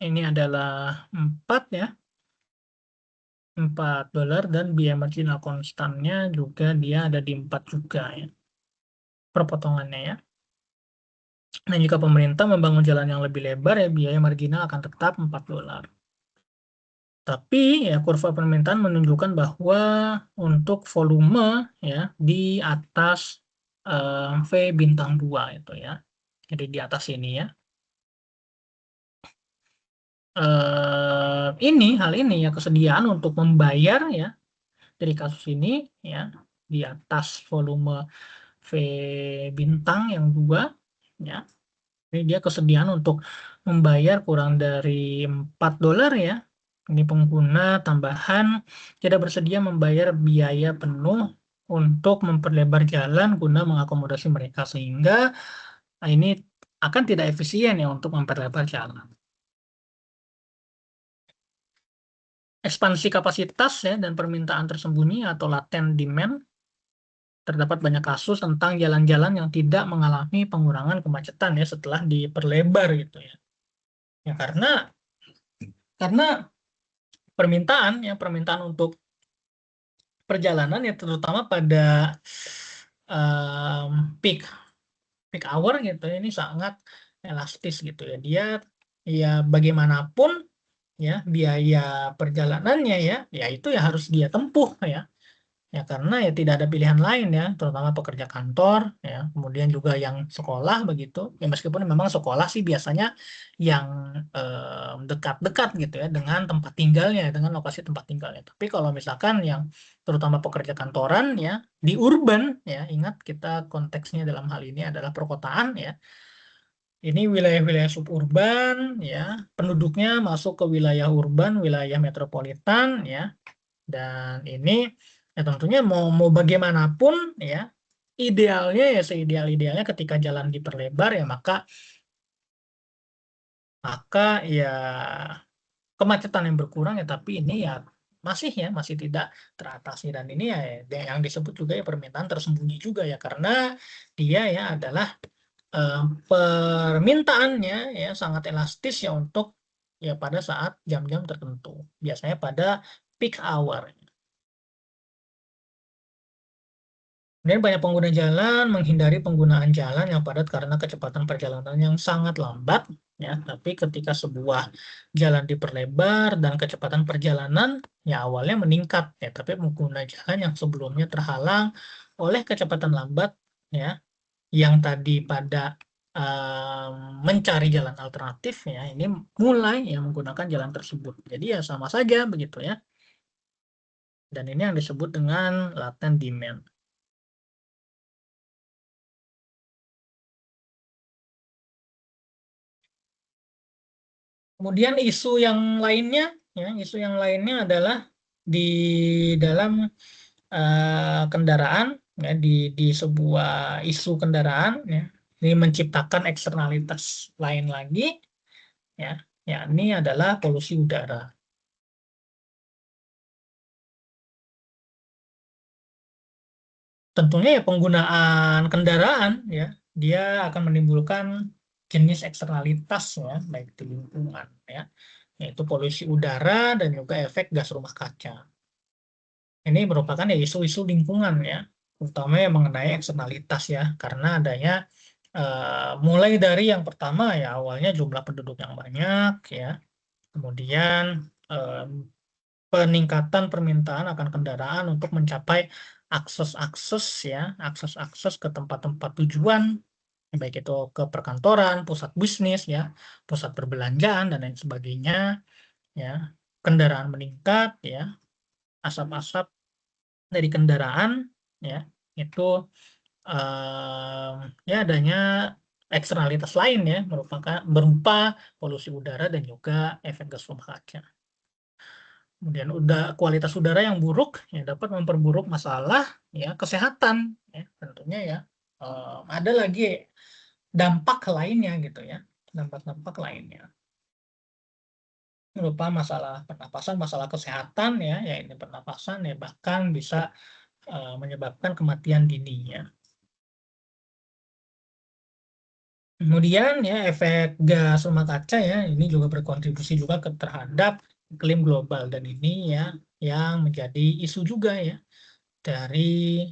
S1: ini adalah 4 ya, $4 dan biaya marginal konstannya juga dia ada di 4 juga ya, perpotongannya ya. Nah, jika pemerintah membangun jalan yang lebih lebar ya biaya marginal akan tetap $4. Tapi ya kurva permintaan menunjukkan bahwa untuk volume ya di atas V bintang 2 itu ya. Jadi di atas ini ya. Hal ini ya kesediaan untuk membayar ya dari kasus ini ya di atas volume V bintang yang 2 ya. Ini dia kesediaan untuk membayar kurang dari $4 ya. Ini pengguna tambahan tidak bersedia membayar biaya penuh untuk memperlebar jalan guna mengakomodasi mereka sehingga ini akan tidak efisien ya untuk memperlebar jalan. Ekspansi kapasitas ya dan permintaan tersembunyi atau latent demand. Terdapat banyak kasus tentang jalan-jalan yang tidak mengalami pengurangan kemacetan ya setelah diperlebar gitu ya. Ya karena permintaan untuk perjalanan ya terutama pada peak hour gitu ya, ini sangat elastis gitu ya. Dia ya bagaimanapun ya biaya perjalanannya ya itu ya harus dia tempuh ya. Ya karena ya tidak ada pilihan lain ya, terutama pekerja kantor ya, kemudian juga yang sekolah begitu. Ya meskipun memang sekolah sih biasanya yang dekat-dekat gitu ya dengan tempat tinggalnya, dengan lokasi tempat tinggalnya. Tapi kalau misalkan yang terutama pekerja kantoran ya di urban ya, ingat kita konteksnya dalam hal ini adalah perkotaan ya. Ini wilayah-wilayah suburban ya, penduduknya masuk ke wilayah urban, wilayah metropolitan ya. Dan ini ya tentunya mau mau bagaimanapun ya, idealnya ya seideal-idealnya ketika jalan diperlebar ya maka ya kemacetan yang berkurang ya, tapi ini ya masih tidak teratasi. Dan ini ya yang disebut juga ya permintaan tersembunyi juga ya, karena dia ya adalah permintaannya ya sangat elastis ya untuk ya pada saat jam-jam tertentu, biasanya pada peak hour. Kemudian banyak pengguna jalan menghindari penggunaan jalan yang padat karena kecepatan perjalanan yang sangat lambat ya. Tapi ketika sebuah jalan diperlebar dan kecepatan perjalanan ya awalnya meningkat ya, tapi pengguna jalan yang sebelumnya terhalang oleh kecepatan lambat ya, yang tadi pada mencari jalan alternatif ya, ini mulai ya menggunakan jalan tersebut. Jadi ya sama saja begitu ya. Dan ini yang disebut dengan latent demand. Kemudian isu yang lainnya adalah di dalam kendaraan ya, di sebuah isu kendaraan ya, ini menciptakan eksternalitas lain lagi ya, yakni adalah polusi udara. Tentunya ya penggunaan kendaraan ya, dia akan menimbulkan jenis eksternalitas ya, baik di lingkungan ya, yaitu polusi udara dan juga efek gas rumah kaca. Ini merupakan ya isu-isu lingkungan ya, terutama yang mengenai eksternalitas ya, karena adanya mulai dari yang pertama ya awalnya jumlah penduduk yang banyak ya, kemudian eh, peningkatan permintaan akan kendaraan untuk mencapai akses-akses ya, akses-akses ke tempat-tempat tujuan, baik itu ke perkantoran, pusat bisnis ya, pusat perbelanjaan dan lain sebagainya ya. Kendaraan meningkat ya, asap-asap dari kendaraan ya itu ya adanya eksternalitas lain ya, merupakan berupa polusi udara dan juga efek gas rumah kaca. Kemudian kualitas udara yang buruk ya dapat memperburuk masalah ya kesehatan ya, tentunya ya. Ada lagi dampak lainnya gitu ya, dampak-dampak lainnya berupa masalah pernapasan, masalah kesehatan ya, ya ini pernapasan ya, bahkan bisa menyebabkan kematian dini ya. Kemudian ya efek gas rumah kaca ya ini juga berkontribusi juga terhadap iklim global, dan ini ya yang menjadi isu juga ya dari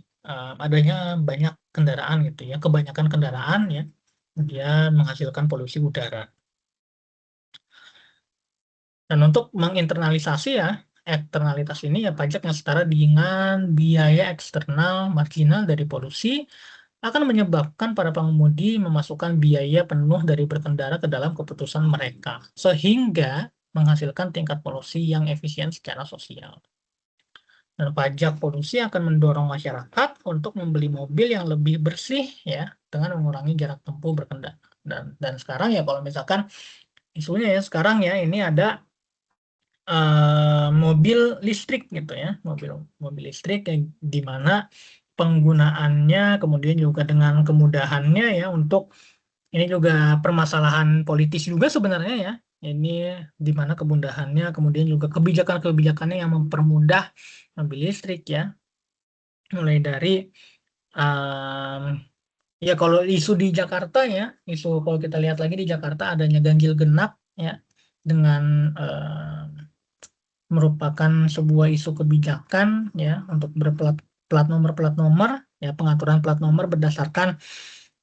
S1: adanya banyak kendaraan gitu ya, kebanyakan kendaraan ya kemudian menghasilkan polusi udara. Dan untuk menginternalisasi ya eksternalitas ini ya pajak yang setara dengan biaya eksternal marginal dari polusi akan menyebabkan para pengemudi memasukkan biaya penuh dari berkendara ke dalam keputusan mereka, sehingga menghasilkan tingkat polusi yang efisien secara sosial. Dan pajak polusi akan mendorong masyarakat untuk membeli mobil yang lebih bersih ya, dengan mengurangi jarak tempuh berkendara. Dan sekarang ya kalau misalkan isunya ya sekarang ya ini ada mobil listrik gitu ya, mobil listrik yang di mana penggunaannya kemudian juga dengan kemudahannya ya untuk ini juga permasalahan politis juga sebenarnya ya. Ini di mana kemudahannya kemudian juga kebijakan-kebijakannya yang mempermudah mobil listrik ya. Mulai dari um, ya kalau isu di Jakarta ya, isu kalau kita lihat lagi di Jakarta adanya ganjil genap ya, dengan merupakan sebuah isu kebijakan ya untuk plat nomor ya, pengaturan plat nomor berdasarkan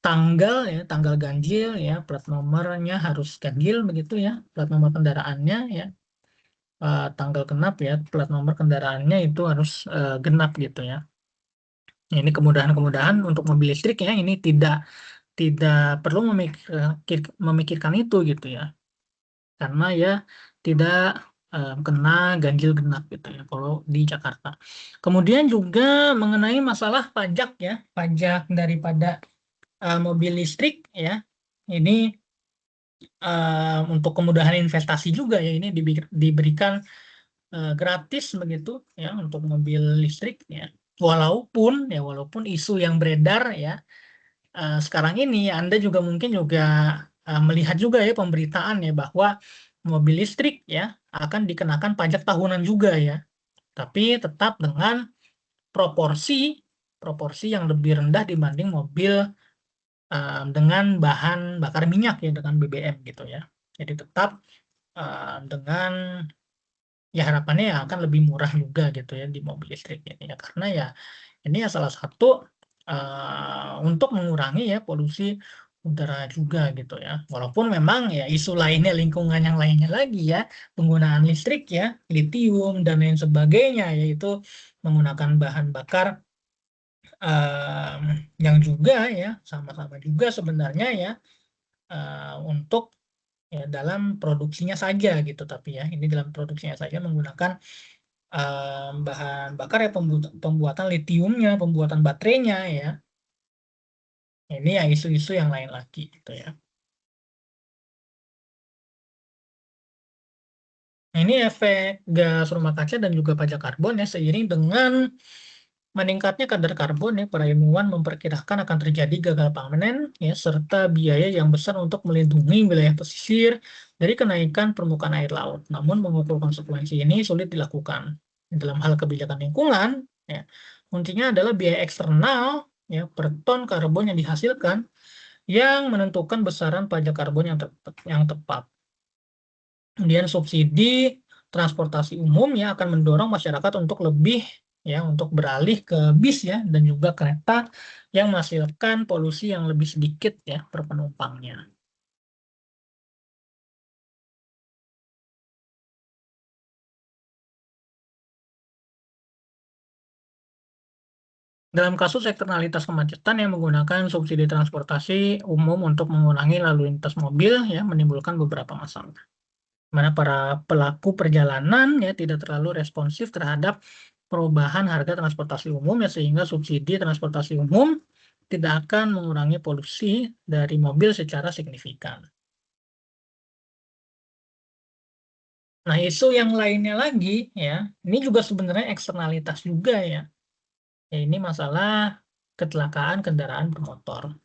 S1: tanggal ya, tanggal ganjil ya, plat nomornya harus ganjil begitu ya, plat nomor kendaraannya ya. tanggal genap ya, plat nomor kendaraannya itu harus genap gitu ya. Nah, ini kemudahan-kemudahan untuk mobil listrik ya, ini tidak perlu memikirkan itu gitu ya, karena ya tidak kena ganjil genap gitu ya kalau di Jakarta. Kemudian juga mengenai masalah pajak ya, pajak daripada mobil listrik ya, ini untuk kemudahan investasi juga ya, ini diberikan gratis begitu ya untuk mobil listrik ya. Walaupun isu yang beredar ya sekarang ini Anda juga mungkin juga melihat juga ya pemberitaan ya bahwa mobil listrik ya akan dikenakan pajak tahunan juga ya. Tapi tetap dengan proporsi proporsi yang lebih rendah dibanding mobil dengan bahan bakar minyak ya, dengan BBM gitu ya. Jadi tetap dengan ya harapannya ya akan lebih murah juga gitu ya di mobil listrik ini ya, karena ya ini ya salah satu untuk mengurangi ya polusi udara juga gitu ya. Walaupun memang ya isu lainnya, lingkungan yang lainnya lagi ya, penggunaan listrik ya, litium dan lain sebagainya, yaitu menggunakan bahan bakar yang juga ya sama-sama juga sebenarnya ya untuk ya dalam produksinya saja gitu, tapi ya ini dalam produksinya saja menggunakan bahan bakar ya, pembuatan litiumnya, pembuatan baterainya ya. Ini ya isu-isu yang lain lagi gitu ya. Nah, ini efek gas rumah kaca dan juga pajak karbon ya, seiring dengan meningkatnya kadar karbon ya, para ilmuwan memperkirakan akan terjadi gagal panen ya, serta biaya yang besar untuk melindungi wilayah pesisir dari kenaikan permukaan air laut. Namun mengukur konsekuensi ini sulit dilakukan. Dalam hal kebijakan lingkungan ya, kuncinya adalah biaya eksternal ya per ton karbon yang dihasilkan yang menentukan besaran pajak karbon yang tepat. Kemudian subsidi transportasi umum ya akan mendorong masyarakat untuk lebih ya untuk beralih ke bis ya dan juga kereta yang menghasilkan polusi yang lebih sedikit ya per penumpangnya. Dalam kasus eksternalitas kemacetan yang menggunakan subsidi transportasi umum untuk mengurangi lalu lintas mobil ya menimbulkan beberapa masalah. Mana para pelaku perjalanan ya tidak terlalu responsif terhadap perubahan harga transportasi umum ya, sehingga subsidi transportasi umum tidak akan mengurangi polusi dari mobil secara signifikan. Nah, isu yang lainnya lagi ya, ini juga sebenarnya eksternalitas juga ya. Ya ini masalah kecelakaan kendaraan bermotor.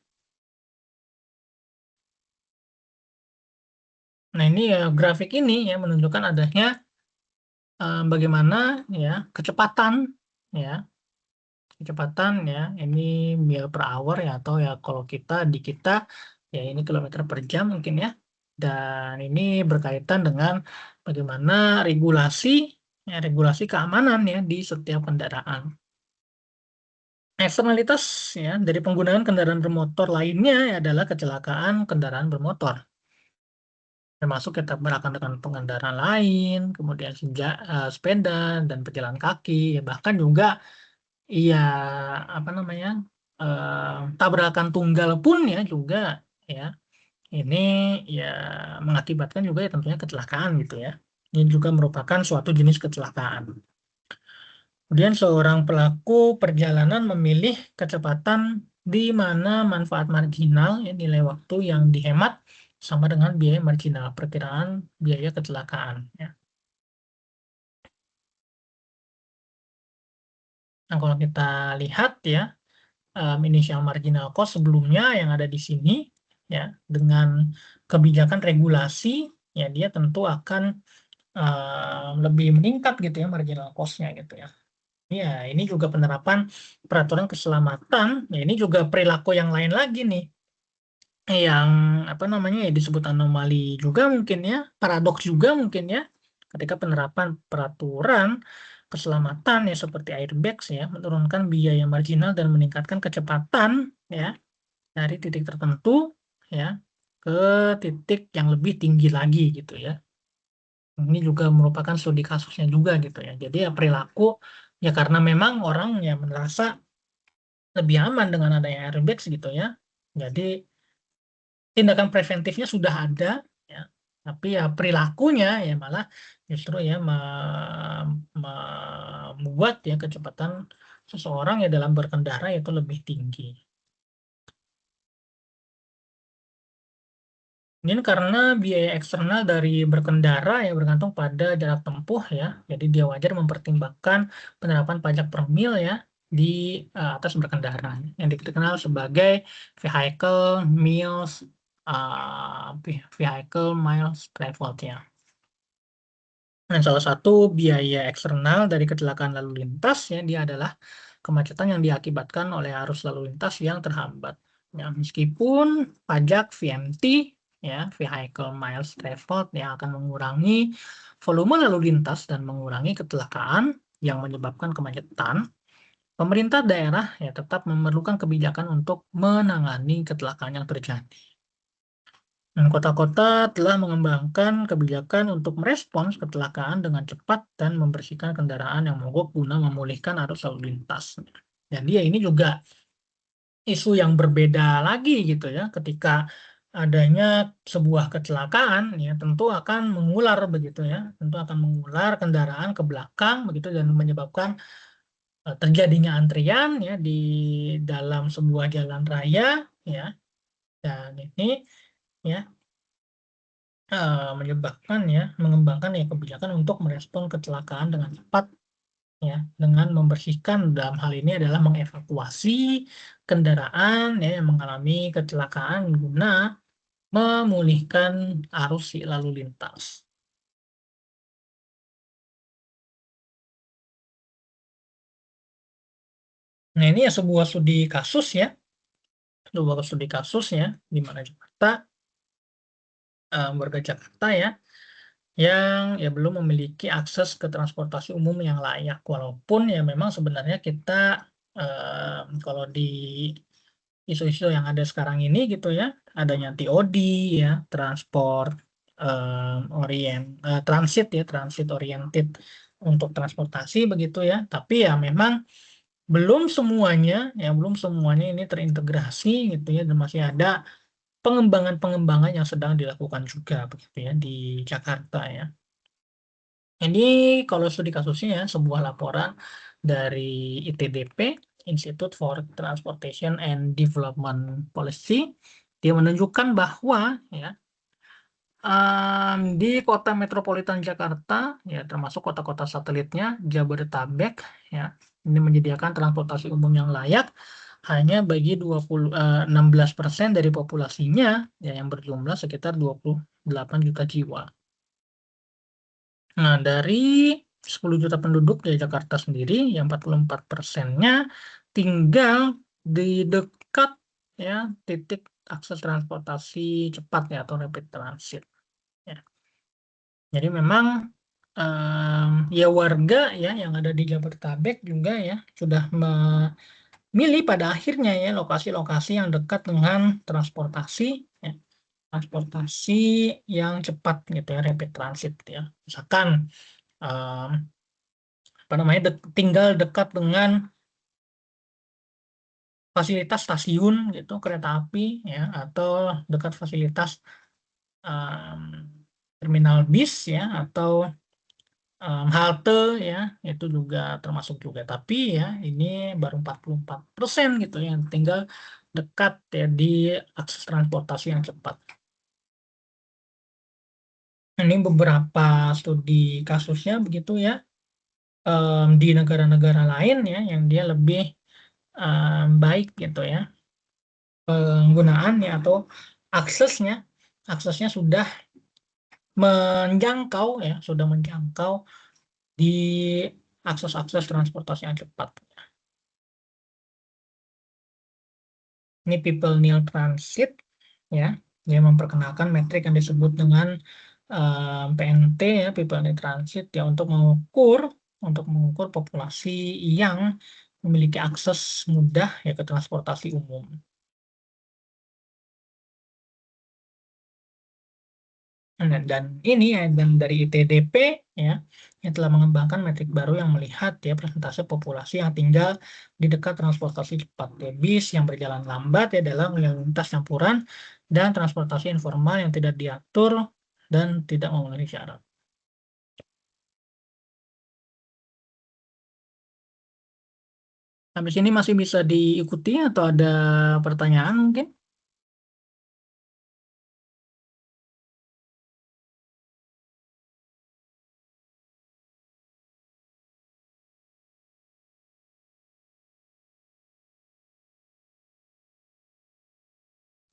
S1: Nah, ini ya grafik ini ya menunjukkan adanya bagaimana ya ya kecepatan ya, ini mil per hour ya, atau ya kalau kita ya ini kilometer per jam mungkin ya. Dan ini berkaitan dengan bagaimana regulasi keamanan ya di setiap kendaraan. Eksternalitas ya dari penggunaan kendaraan bermotor lainnya adalah kecelakaan kendaraan bermotor, termasuk ketabrakan dengan pengendara lain, kemudian sepeda dan pejalan kaki, ya bahkan juga iya apa namanya tabrakan tunggal pun ya juga ya ini ya mengakibatkan juga ya tentunya kecelakaan gitu ya. Ini juga merupakan suatu jenis kecelakaan. Kemudian seorang pelaku perjalanan memilih kecepatan di mana manfaat marginal ya, nilai waktu yang dihemat sama dengan biaya marginal, perkiraan biaya kecelakaan ya. Nah, kalau kita lihat ya initial marginal cost sebelumnya yang ada di sini ya, dengan kebijakan regulasi ya dia tentu akan lebih meningkat gitu ya marginal cost-nya gitu ya. Ya, ini juga penerapan peraturan keselamatan. Ya, ini juga perilaku yang lain lagi nih yang apa namanya ya disebut anomali juga mungkin ya, paradoks juga mungkin ya, ketika penerapan peraturan keselamatan ya seperti airbags ya menurunkan biaya marginal dan meningkatkan kecepatan ya dari titik tertentu ya ke titik yang lebih tinggi lagi gitu ya. Ini juga merupakan studi kasusnya juga gitu ya. Jadi ya perilaku ya karena memang orang ya merasa lebih aman dengan adanya airbags gitu ya. Jadi tindakan preventifnya sudah ada ya, tapi ya perilakunya ya malah justru ya membuat ya kecepatan seseorang ya dalam berkendara itu lebih tinggi. Ini karena biaya eksternal dari berkendara ya bergantung pada jarak tempuh ya. Jadi dia wajar mempertimbangkan penerapan pajak per mil ya di atas berkendara yang dikenal sebagai vehicle miles vehicle miles traveled ya. Dan salah satu biaya eksternal dari kecelakaan lalu lintas ya dia adalah kemacetan yang diakibatkan oleh arus lalu lintas yang terhambat. Ya, meskipun pajak VMT ya vehicle miles traveled yang akan mengurangi volume lalu lintas dan mengurangi kecelakaan yang menyebabkan kemacetan, pemerintah daerah ya tetap memerlukan kebijakan untuk menangani kecelakaan yang terjadi. Dan kota-kota telah mengembangkan kebijakan untuk merespons kecelakaan dengan cepat dan membersihkan kendaraan yang mogok guna memulihkan arus lalu lintas. Jadi ya ini juga isu yang berbeda lagi gitu ya. Ketika adanya sebuah kecelakaan ya tentu akan mengular begitu ya. Tentu akan mengular kendaraan ke belakang begitu dan menyebabkan terjadinya antrian ya di dalam sebuah jalan raya ya. Dan ini ya menyebabkan ya mengembangkan ya kebijakan untuk merespon kecelakaan dengan cepat ya dengan membersihkan dalam hal ini adalah mengevakuasi kendaraan ya yang mengalami kecelakaan guna memulihkan arus lalu lintas. Nah ini ya sebuah studi kasus ya, sebuah studi kasus ya di mana Jakarta, warga Jakarta ya yang ya belum memiliki akses ke transportasi umum yang layak. Walaupun ya memang sebenarnya kita kalau di isu-isu yang ada sekarang ini gitu ya, adanya TOD ya, transit ya, transit oriented untuk transportasi begitu ya. Tapi ya memang belum semuanya ini terintegrasi gitu ya dan masih ada pengembangan-pengembangan yang sedang dilakukan juga begitu ya di Jakarta ya. Ini kalau studi kasusnya ya, sebuah laporan dari ITDP, Institute for Transportation and Development Policy, dia menunjukkan bahwa ya di kota metropolitan Jakarta, ya termasuk kota-kota satelitnya, Jabodetabek, ya ini menyediakan transportasi umum yang layak hanya bagi 16% dari populasinya, ya yang berjumlah sekitar 28 juta jiwa. Nah, dari 10 juta penduduk di Jakarta sendiri, yang 44%-nya tinggal di dekat ya titik akses transportasi cepat ya atau rapid transit. Ya. Jadi memang ya warga ya yang ada di Jabodetabek juga ya sudah memilih pada akhirnya ya lokasi-lokasi yang dekat dengan transportasi ya, transportasi yang cepat gitu ya rapid transit ya. Misalkan em, apa namanya tinggal dekat dengan fasilitas stasiun gitu kereta api ya atau dekat fasilitas em, terminal bis ya atau halte ya itu juga termasuk juga tapi ya ini baru 44% gitu ya tinggal dekat ya di akses transportasi yang cepat. Ini beberapa studi kasusnya begitu ya di negara-negara lain ya yang dia lebih baik gitu ya penggunaannya atau aksesnya aksesnya sudah menjangkau di akses-akses transportasi yang cepat. Ini People Nil Transit ya, dia memperkenalkan metrik yang disebut dengan PNT ya, People Nil Transit ya untuk mengukur populasi yang memiliki akses mudah ya ke transportasi umum. Dan ini ya, dan dari ITDP ya, yang telah mengembangkan metrik baru yang melihat ya persentase populasi yang tinggal di dekat transportasi cepat, ya, bis yang berjalan lambat ya dalam lalu lintas campuran dan transportasi informal yang tidak diatur dan tidak memenuhi syarat. Habis ini masih bisa diikuti atau ada pertanyaan mungkin?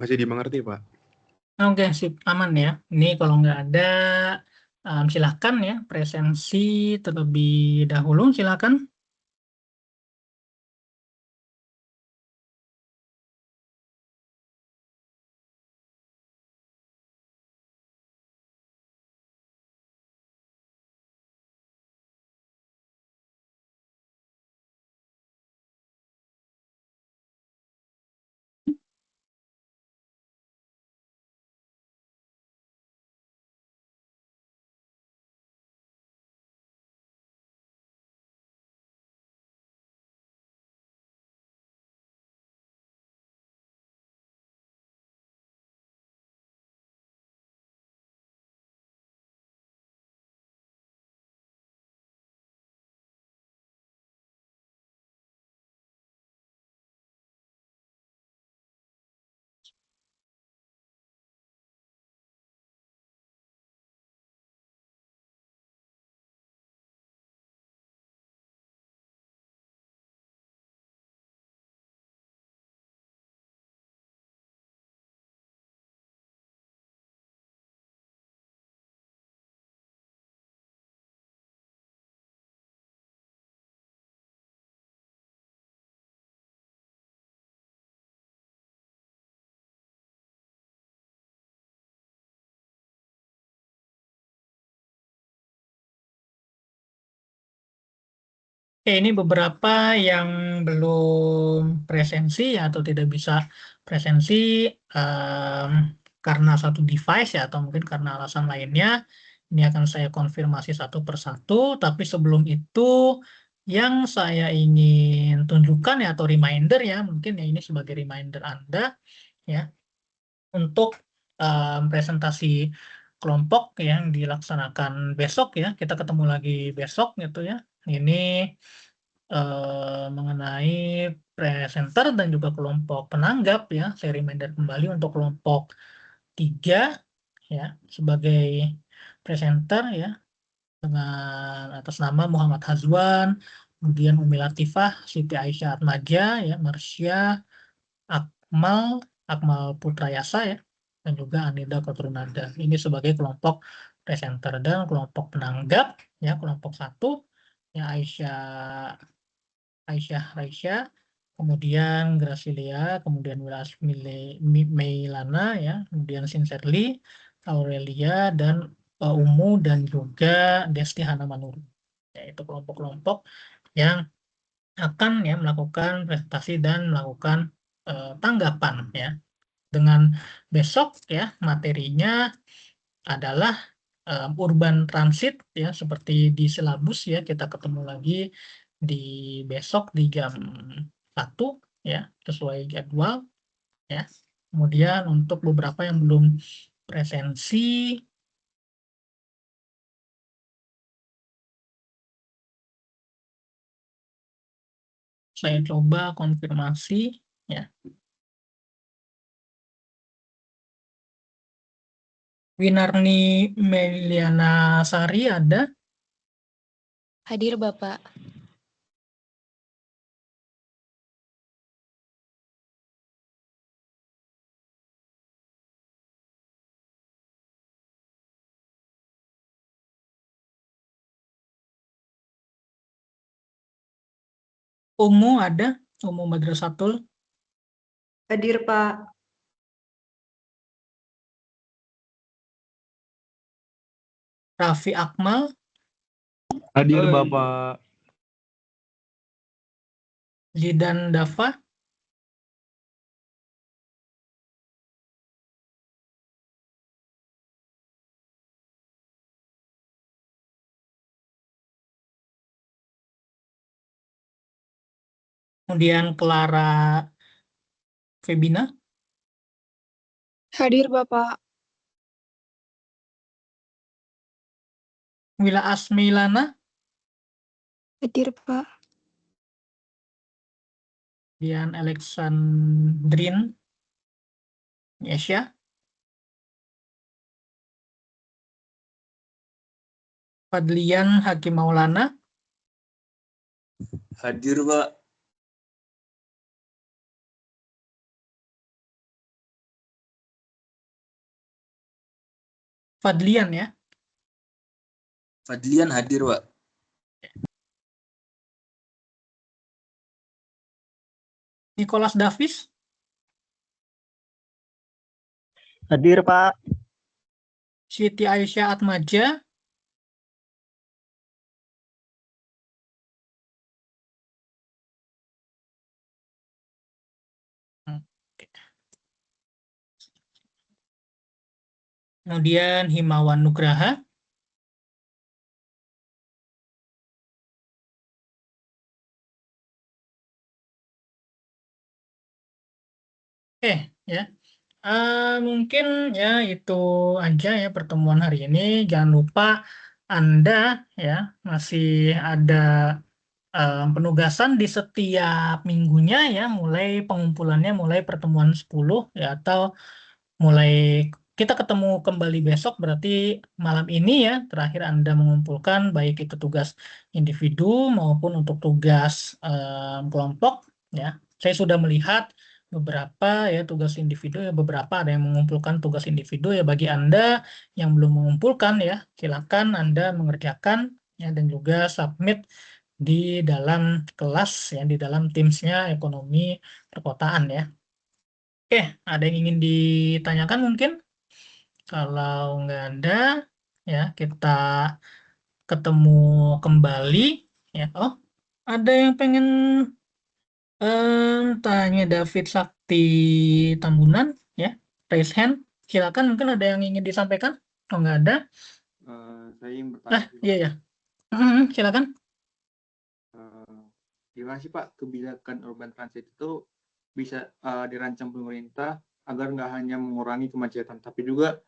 S3: Masih dimengerti, Pak.
S1: Oke, sip, aman ya. Ini kalau nggak ada, silakan ya, presensi terlebih dahulu, silakan. Ini beberapa yang belum presensi ya, atau tidak bisa presensi em, karena satu device ya, atau mungkin karena alasan lainnya. Ini akan saya konfirmasi satu persatu, tapi sebelum itu yang saya ingin tunjukkan ya, atau reminder ya, mungkin ya ini sebagai reminder Anda ya, untuk presentasi kelompok yang dilaksanakan besok ya. Kita ketemu lagi besok gitu ya. Ini mengenai presenter dan juga kelompok penanggap ya. Saya reminder kembali untuk kelompok 3 ya sebagai presenter ya dengan atas nama Muhammad Hazwan, kemudian Umi Latifah, Siti Aisyah Atmaja ya, Marsya, Akmal Putrayasa ya, dan juga Anida Kotrunada. Ini sebagai kelompok presenter, dan kelompok penanggap ya, kelompok 1 ya Aisyah Raisya, kemudian Gracilia, kemudian Wilas Meilana ya, kemudian Sincerely, Aurelia, dan Umu, dan juga Desti Hanamanur. Yaitu kelompok-kelompok yang akan ya melakukan presentasi dan melakukan tanggapan ya. Dengan besok ya materinya adalah urban transit ya, seperti di silabus ya. Kita ketemu lagi di besok di jam 1 ya, sesuai jadwal ya. Kemudian untuk beberapa yang belum presensi, saya coba konfirmasi ya. Winarni Meliana Sari ada?
S4: Hadir, Bapak.
S1: Umu ada? Umu Madrasatul?
S5: Hadir, Pak.
S1: Raffi Akmal?
S3: Hadir, Bapak.
S1: Zidan Dafa? Kemudian Clara Febina,
S6: Hadir Bapak.
S1: Wila Asmeilana,
S6: Hadir Pak.
S1: kemudian Alexandrin Yesya, Fadlian Hakim Maulana,
S2: Hadir, Pak.
S1: Fadlian ya,
S2: Fadlian hadir, Pak.
S1: Nicholas Davis,
S7: Hadir Pak.
S1: Siti Aisyah Atmaja, kemudian Himawan Nugraha, oke ya. Mungkin ya itu aja ya pertemuan hari ini. Jangan lupa Anda ya masih ada penugasan di setiap minggunya ya, mulai pengumpulannya mulai pertemuan 10 ya, atau mulai kita ketemu kembali besok, berarti malam ini ya terakhir Anda mengumpulkan baik itu tugas individu maupun untuk tugas kelompok ya. Saya sudah melihat beberapa ya tugas individu ya, beberapa ada yang mengumpulkan tugas individu ya. Bagi Anda yang belum mengumpulkan ya, silakan Anda mengerjakan ya dan juga submit di dalam kelas ya, di dalam Teams-nya ekonomi perkotaan ya. Oke, ada yang ingin ditanyakan mungkin? Kalau nggak ada, ya kita ketemu kembali ya. Oh, ada yang pengen tanya, David Sakti Tambunan ya, raise hand. Silakan, mungkin ada yang ingin disampaikan. Oh, nggak ada.
S3: Saya ingin bertanya.
S1: Iya ya. Silakan.
S3: Gimana sih Pak kebijakan urban transit itu bisa dirancang pemerintah agar nggak hanya mengurangi kemacetan, tapi juga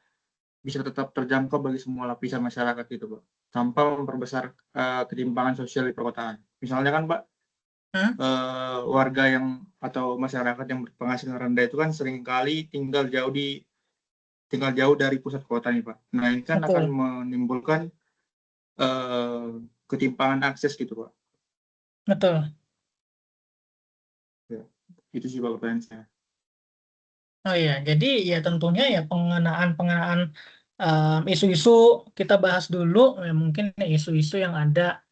S3: bisa tetap terjangkau bagi semua lapisan masyarakat gitu Pak, tanpa memperbesar ketimpangan sosial di perkotaan. Misalnya kan Pak, warga yang atau masyarakat yang berpenghasilan rendah itu kan seringkali tinggal jauh dari pusat kota nih Pak. Nah ini kan
S1: Betul.
S3: akan menimbulkan ketimpangan akses gitu Pak.
S1: Betul.
S3: Ya, itu sih Pak pertanyaan saya.
S1: Oh iya, jadi ya tentunya ya pengenaan isu-isu kita bahas dulu ya, mungkin isu-isu yang ada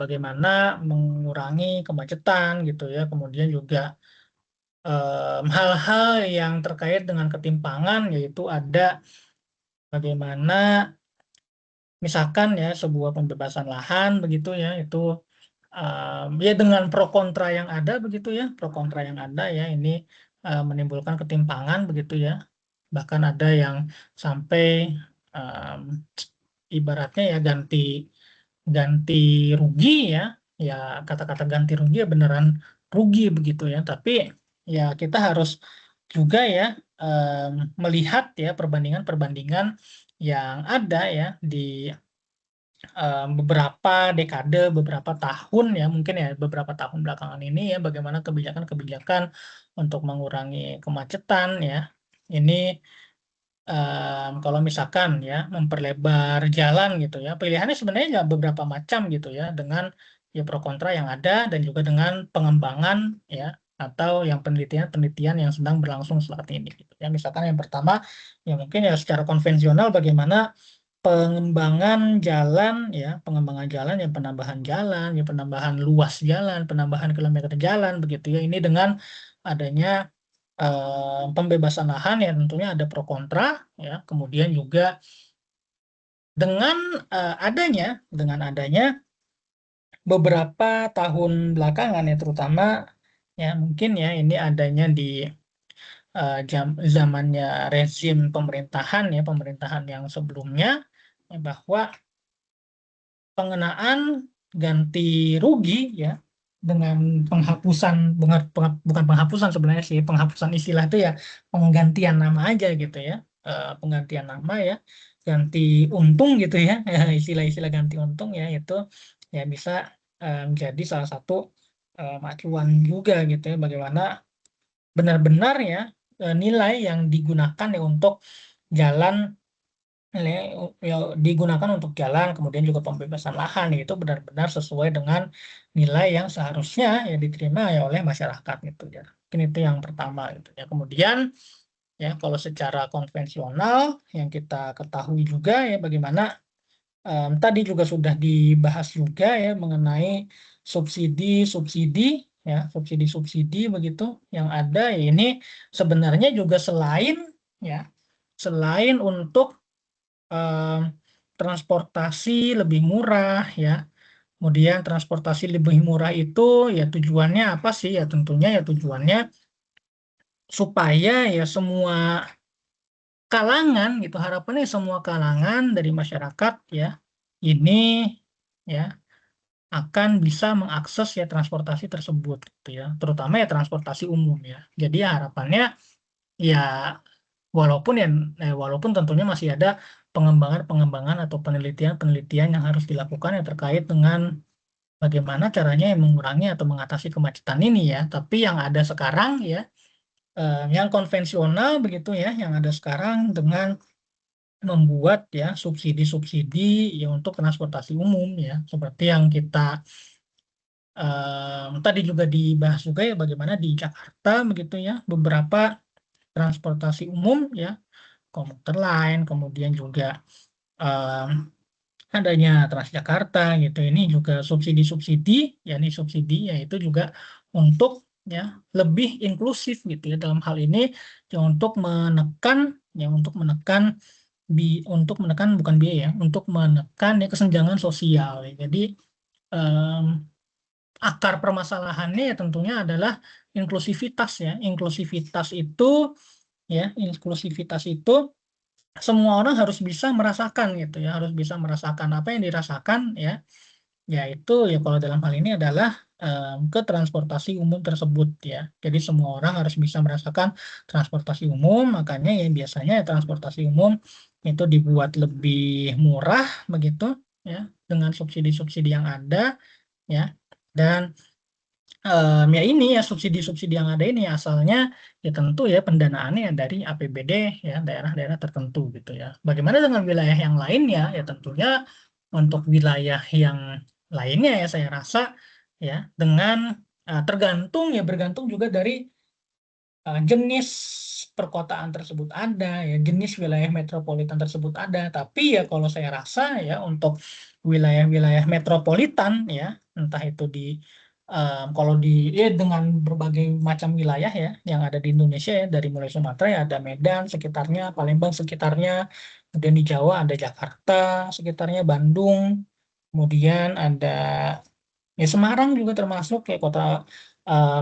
S1: bagaimana mengurangi kemacetan gitu ya, kemudian juga hal-hal yang terkait dengan ketimpangan, yaitu ada bagaimana misalkan ya sebuah pembebasan lahan begitu ya, itu ya dengan pro kontra yang ada begitu ya, pro kontra yang ada ya, ini menimbulkan ketimpangan begitu ya. Bahkan ada yang sampai ibaratnya ya ganti rugi ya, ya kata-kata ganti rugi ya beneran rugi begitu ya. Tapi ya kita harus juga ya melihat ya perbandingan-perbandingan yang ada ya di beberapa dekade, beberapa tahun ya, mungkin ya beberapa tahun belakangan ini ya, bagaimana kebijakan-kebijakan untuk mengurangi kemacetan ya. Ini kalau misalkan ya memperlebar jalan gitu ya, pilihannya sebenarnya ya beberapa macam gitu ya, dengan ya pro kontra yang ada dan juga dengan pengembangan ya, atau yang penelitian-penelitian yang sedang berlangsung saat ini gitu ya. Misalkan yang pertama ya mungkin ya secara konvensional bagaimana pengembangan jalan ya, ya penambahan luas jalan, penambahan kilometer jalan begitu ya. Ini dengan adanya pembebasan lahan ya tentunya ada pro kontra ya. Kemudian juga dengan adanya beberapa tahun belakangan ya, terutama ya mungkin ya ini adanya di zamannya rezim pemerintahan yang sebelumnya ya, bahwa pengenaan ganti rugi ya dengan penghapusan bukan penghapusan sebenarnya sih, penghapusan istilah itu ya penggantian nama aja gitu ya. Penggantian nama ya, ganti untung gitu ya. Istilah-istilah ganti untung ya itu ya bisa menjadi salah satu acuan juga gitu ya, bagaimana benar-benar ya nilai yang digunakan ya untuk jalan digunakan untuk jalan, kemudian juga pembebasan lahan itu benar-benar sesuai dengan nilai yang seharusnya ya diterima ya oleh masyarakat gitu ya. Mungkin itu yang pertama gitu ya. Kemudian ya kalau secara konvensional yang kita ketahui juga ya bagaimana tadi juga sudah dibahas juga ya mengenai subsidi-subsidi ya, subsidi-subsidi begitu yang ada ya, ini sebenarnya juga selain untuk transportasi lebih murah ya. Kemudian transportasi lebih murah itu ya tujuannya apa sih? Ya tentunya ya tujuannya supaya ya semua kalangan gitu, harapannya semua kalangan dari masyarakat ya ini ya akan bisa mengakses ya transportasi tersebut gitu ya. Terutama ya transportasi umum ya. Jadi harapannya ya walaupun tentunya masih ada pengembangan atau penelitian yang harus dilakukan yang terkait dengan bagaimana caranya mengurangi atau mengatasi kemacetan ini ya. Tapi yang ada sekarang ya, yang konvensional begitu ya, yang ada sekarang dengan membuat ya subsidi-subsidi ya untuk transportasi umum ya, seperti yang kita tadi juga dibahas juga ya bagaimana di Jakarta begitu ya, beberapa transportasi umum ya, komuter lain, kemudian juga adanya Transjakarta gitu. Ini juga subsidi-subsidi, ya ini subsidi yaitu juga untuk ya lebih inklusif gitu ya dalam hal ini ya untuk menekan bukan biaya ya, untuk menekan ya kesenjangan sosial ya. Jadi akar permasalahannya ya tentunya adalah inklusivitas ya. Inklusivitas itu semua orang harus bisa merasakan gitu ya, harus bisa merasakan apa yang dirasakan ya, yaitu ya kalau dalam hal ini adalah ke transportasi umum tersebut ya. Jadi semua orang harus bisa merasakan transportasi umum, makanya ya biasanya ya transportasi umum itu dibuat lebih murah begitu ya dengan subsidi-subsidi yang ada ya. Dan ya ini ya subsidi-subsidi yang ada ini asalnya ya tentu ya pendanaannya dari APBD ya daerah-daerah tertentu gitu ya. Bagaimana dengan wilayah yang lainnya ya tentunya untuk wilayah yang lainnya ya saya rasa ya dengan bergantung juga dari jenis perkotaan tersebut ada ya, jenis wilayah metropolitan tersebut ada. Tapi ya kalau saya rasa ya untuk wilayah-wilayah metropolitan ya entah itu kalau dengan berbagai macam wilayah ya yang ada di Indonesia ya dari mulai Sumatera ya ada Medan sekitarnya, Palembang sekitarnya, kemudian di Jawa ada Jakarta sekitarnya, Bandung, kemudian ada ya Semarang juga termasuk kayak kota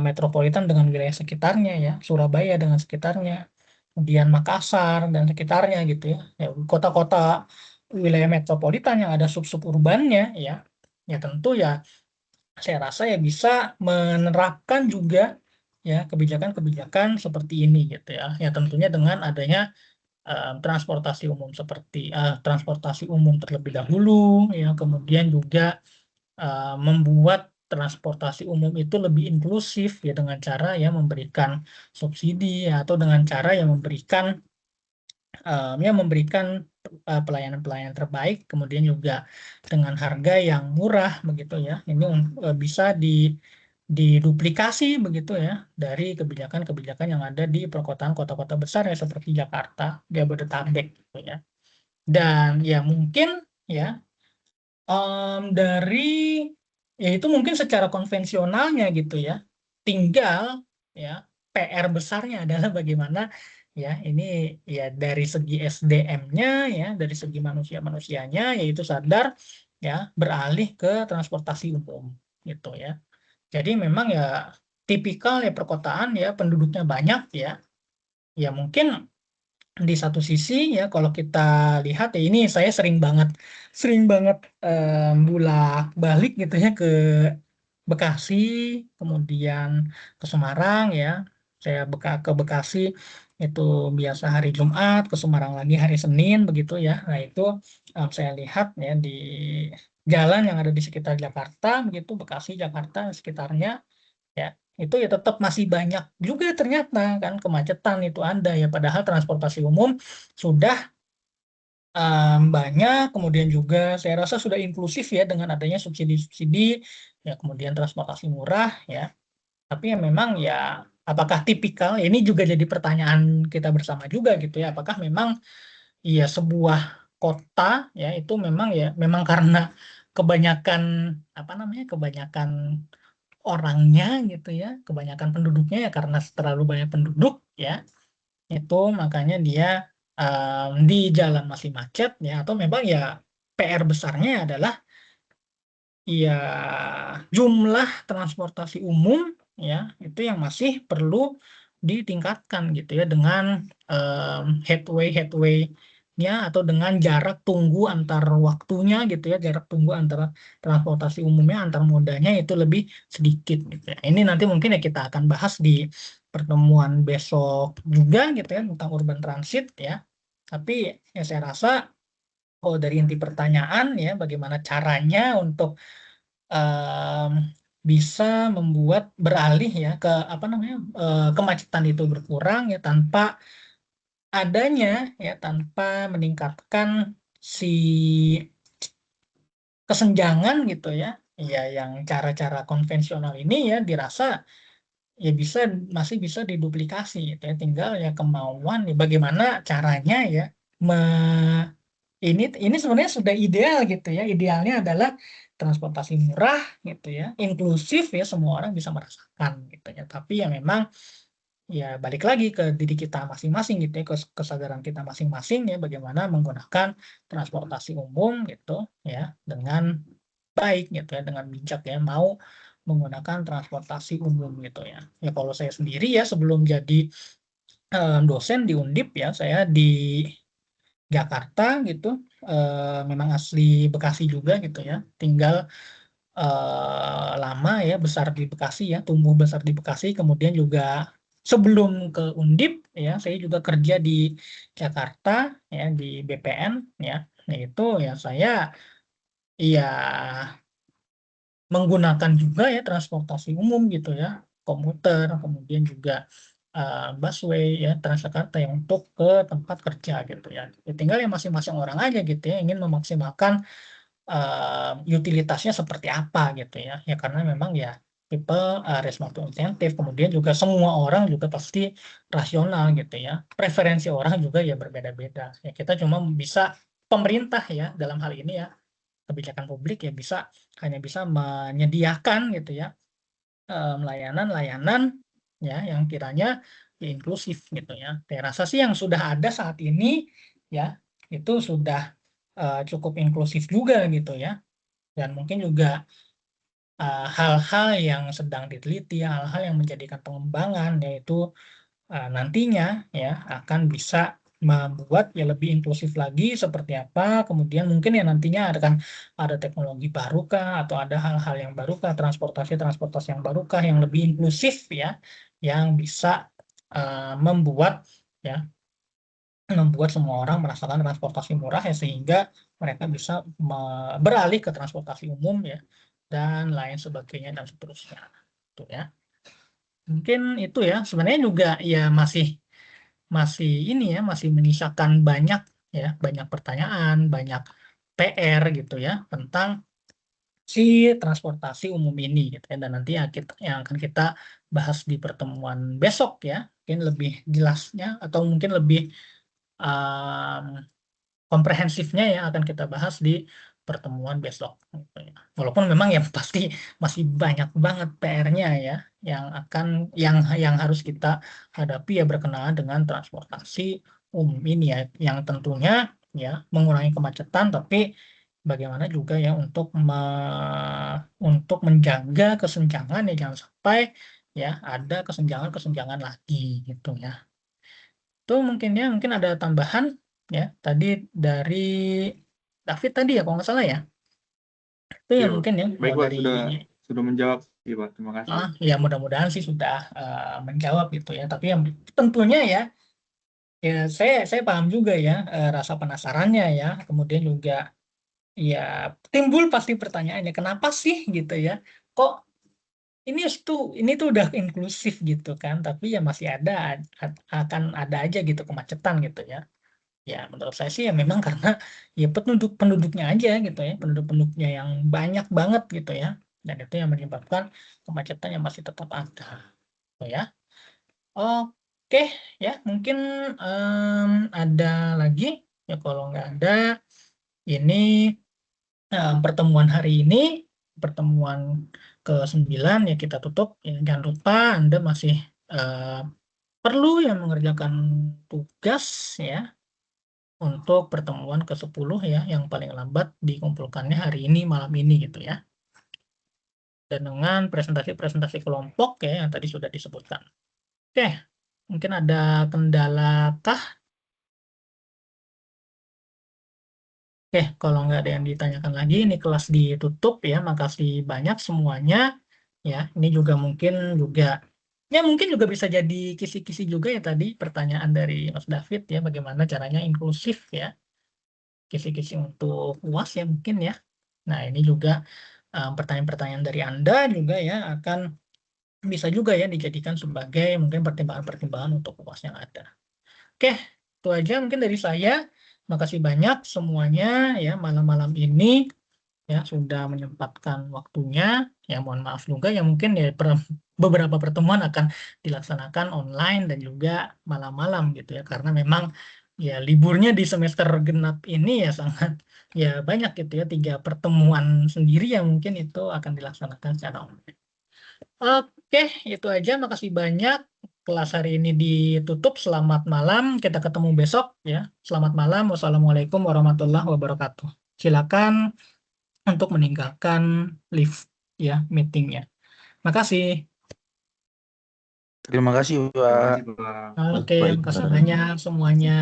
S1: metropolitan dengan wilayah sekitarnya ya, Surabaya dengan sekitarnya, kemudian Makassar dan sekitarnya gitu ya. Ya kota-kota wilayah metropolitan yang ada sub-suburbannya ya, ya tentu ya saya rasa ya bisa menerapkan juga ya kebijakan-kebijakan seperti ini gitu ya. Ya tentunya dengan adanya transportasi umum terlebih dahulu ya, kemudian juga membuat transportasi umum itu lebih inklusif ya dengan cara ya memberikan subsidi ya, atau dengan cara yang memberikan pelayanan-pelayanan terbaik, kemudian juga dengan harga yang murah begitu ya. Ini bisa diduplikasi begitu ya dari kebijakan-kebijakan yang ada di perkotaan kota-kota besar ya seperti Jakarta, Jabodetabek gitu ya. Dan ya mungkin ya ya itu mungkin secara konvensionalnya gitu ya. Tinggal ya PR besarnya adalah bagaimana ya ini ya dari segi SDM-nya ya, dari segi manusianya yaitu sadar ya beralih ke transportasi umum gitu ya. Jadi memang ya tipikal ya perkotaan ya penduduknya banyak ya. Ya mungkin di satu sisi ya kalau kita lihat ya ini saya sering banget bulak balik gitu ya ke Bekasi, kemudian ke Semarang ya. Saya ke Bekasi itu biasa hari Jumat, ke Semarang lagi hari Senin begitu ya. Nah itu saya lihat ya di jalan yang ada di sekitar Jakarta begitu, Bekasi, Jakarta sekitarnya ya itu ya tetap masih banyak juga ternyata kan kemacetan itu ada ya, padahal transportasi umum sudah banyak, kemudian juga saya rasa sudah inklusif ya dengan adanya subsidi-subsidi ya, kemudian transportasi murah ya. Tapi ya memang ya apakah tipikal, ini juga jadi pertanyaan kita bersama juga gitu ya, apakah memang ya sebuah kota ya itu memang karena kebanyakan apa namanya, kebanyakan orangnya gitu ya, kebanyakan penduduknya ya karena terlalu banyak penduduk ya, itu makanya dia di jalan masih macet ya, atau memang ya PR besarnya adalah ya jumlah transportasi umum ya itu yang masih perlu ditingkatkan gitu ya, dengan headway-nya atau dengan jarak tunggu antar waktunya gitu ya, jarak tunggu antara transportasi umumnya antar modanya itu lebih sedikit gitu ya. Ini nanti mungkin ya kita akan bahas di pertemuan besok juga gitu ya tentang urban transit ya. Tapi ya saya rasa dari inti pertanyaan ya, bagaimana caranya untuk bisa membuat beralih ya ke apa namanya, kemacetan itu berkurang ya tanpa meningkatkan si kesenjangan gitu ya. Ya yang cara-cara konvensional ini ya dirasa ya masih bisa diduplikasi gitu ya. Tinggal ya kemauan ya bagaimana caranya ya ini sebenarnya sudah ideal gitu ya. Idealnya adalah transportasi murah gitu ya, inklusif ya, semua orang bisa merasakan gitu ya. Tapi ya memang ya balik lagi ke diri kita masing-masing gitu ya, kesadaran kita masing-masing ya, bagaimana menggunakan transportasi umum gitu ya dengan baik gitu ya, dengan bijak ya, mau menggunakan transportasi umum gitu ya. Ya kalau saya sendiri ya sebelum jadi dosen di Undip ya, saya di Jakarta gitu, memang asli Bekasi juga gitu ya, tinggal lama ya, besar di Bekasi ya, tumbuh besar di Bekasi, kemudian juga sebelum ke Undip ya, saya juga kerja di Jakarta ya, di BPN ya, itu ya saya ya menggunakan juga ya transportasi umum gitu ya, komuter, kemudian juga busway ya, Transjakarta yang untuk ke tempat kerja gitu ya. Tinggal ya masing-masing orang aja gitu ya ingin memaksimalkan utilitasnya seperti apa gitu ya. Ya karena memang ya people respond to incentive, kemudian juga semua orang juga pasti rasional gitu ya. Preferensi orang juga ya berbeda-beda. Ya kita cuma bisa pemerintah ya dalam hal ini ya, kebijakan publik ya hanya bisa menyediakan gitu ya layanan-layanan ya yang kiranya ya inklusif gitu ya. Saya rasa sih yang sudah ada saat ini ya itu sudah cukup inklusif juga gitu ya. Dan mungkin juga hal-hal yang sedang diteliti, hal-hal yang menjadikan pengembangan yaitu nantinya ya akan bisa membuat ya lebih inklusif lagi seperti apa, kemudian mungkin ya nantinya akan ada teknologi barukah atau ada hal-hal yang barukah, transportasi yang barukah yang lebih inklusif ya, yang bisa membuat semua orang merasakan transportasi murah ya, sehingga mereka bisa beralih ke transportasi umum ya dan lain sebagainya dan seterusnya itu ya. Mungkin itu ya, sebenarnya juga ya masih menyisakan banyak pertanyaan, banyak PR gitu ya tentang si transportasi umum ini gitu ya, dan nanti yang akan kita bahas di pertemuan besok ya, mungkin lebih jelasnya atau mungkin lebih komprehensifnya ya akan kita bahas di pertemuan besok gitu ya. Walaupun memang ya pasti masih banyak banget PR-nya ya yang harus kita hadapi ya berkenaan dengan transportasi umum ini ya, yang tentunya ya mengurangi kemacetan, tapi bagaimana juga ya untuk menjaga kesenjangan ya, jangan sampai ya ada kesenjangan lagi gitu ya. Itu mungkin ada tambahan ya tadi dari David tadi ya kalau nggak salah ya. Itu ya
S3: Iya,
S1: mungkin ya kalau
S3: baiklah
S1: dari
S3: sudah menjawab kasih Pak, terima kasih.
S1: Ya mudah-mudahan sih sudah menjawab gitu ya. Tapi yang tentunya ya saya paham juga ya rasa penasarannya ya. Kemudian juga ya timbul pasti pertanyaannya kenapa sih gitu ya? Kok ini tuh udah inklusif gitu kan, tapi ya masih akan ada aja gitu kemacetan gitu ya. Ya menurut saya sih ya memang karena ya penduduknya aja gitu ya, penduduknya yang banyak banget gitu ya. Dan itu yang menyebabkan kemacetan yang masih tetap ada. Gitu ya. Oke ya, mungkin ada lagi ya, kalau nggak ada ini pertemuan hari ini, pertemuan ke-9 ya kita tutup. Ya, jangan lupa Anda masih perlu yang mengerjakan tugas ya untuk pertemuan ke-10 ya, yang paling lambat dikumpulkannya hari ini, malam ini gitu ya. Dan dengan presentasi-presentasi kelompok ya yang tadi sudah disebutkan. Oke, mungkin ada kendala kah? Oke, kalau nggak ada yang ditanyakan lagi, ini kelas ditutup ya. Makasih banyak semuanya. Ya, ini juga mungkin bisa jadi kisi-kisi juga ya tadi pertanyaan dari Mas David ya, bagaimana caranya inklusif ya. Kisi-kisi untuk UAS ya mungkin ya. Nah, ini juga pertanyaan-pertanyaan dari Anda juga ya akan bisa juga ya dijadikan sebagai mungkin pertimbangan-pertimbangan untuk UAS yang ada. Oke, itu aja mungkin dari saya. Makasih banyak semuanya ya malam-malam ini ya sudah menyempatkan waktunya. Ya mohon maaf juga ya mungkin ya beberapa pertemuan akan dilaksanakan online dan juga malam-malam gitu ya, karena memang ya liburnya di semester genap ini ya sangat ya banyak gitu ya, 3 pertemuan sendiri yang mungkin itu akan dilaksanakan secara online. Oke, itu aja. Makasih banyak. Kelas hari ini ditutup. Selamat malam. Kita ketemu besok ya. Selamat malam. Wassalamualaikum warahmatullahi wabarakatuh. Silakan untuk meninggalkan live ya meetingnya. Makasih.
S2: Terima kasih,
S3: Terima
S2: Pak.
S3: kasih Pak.
S1: Oke,
S2: Baik,
S1: makasih
S2: Pak.
S1: banyak semuanya.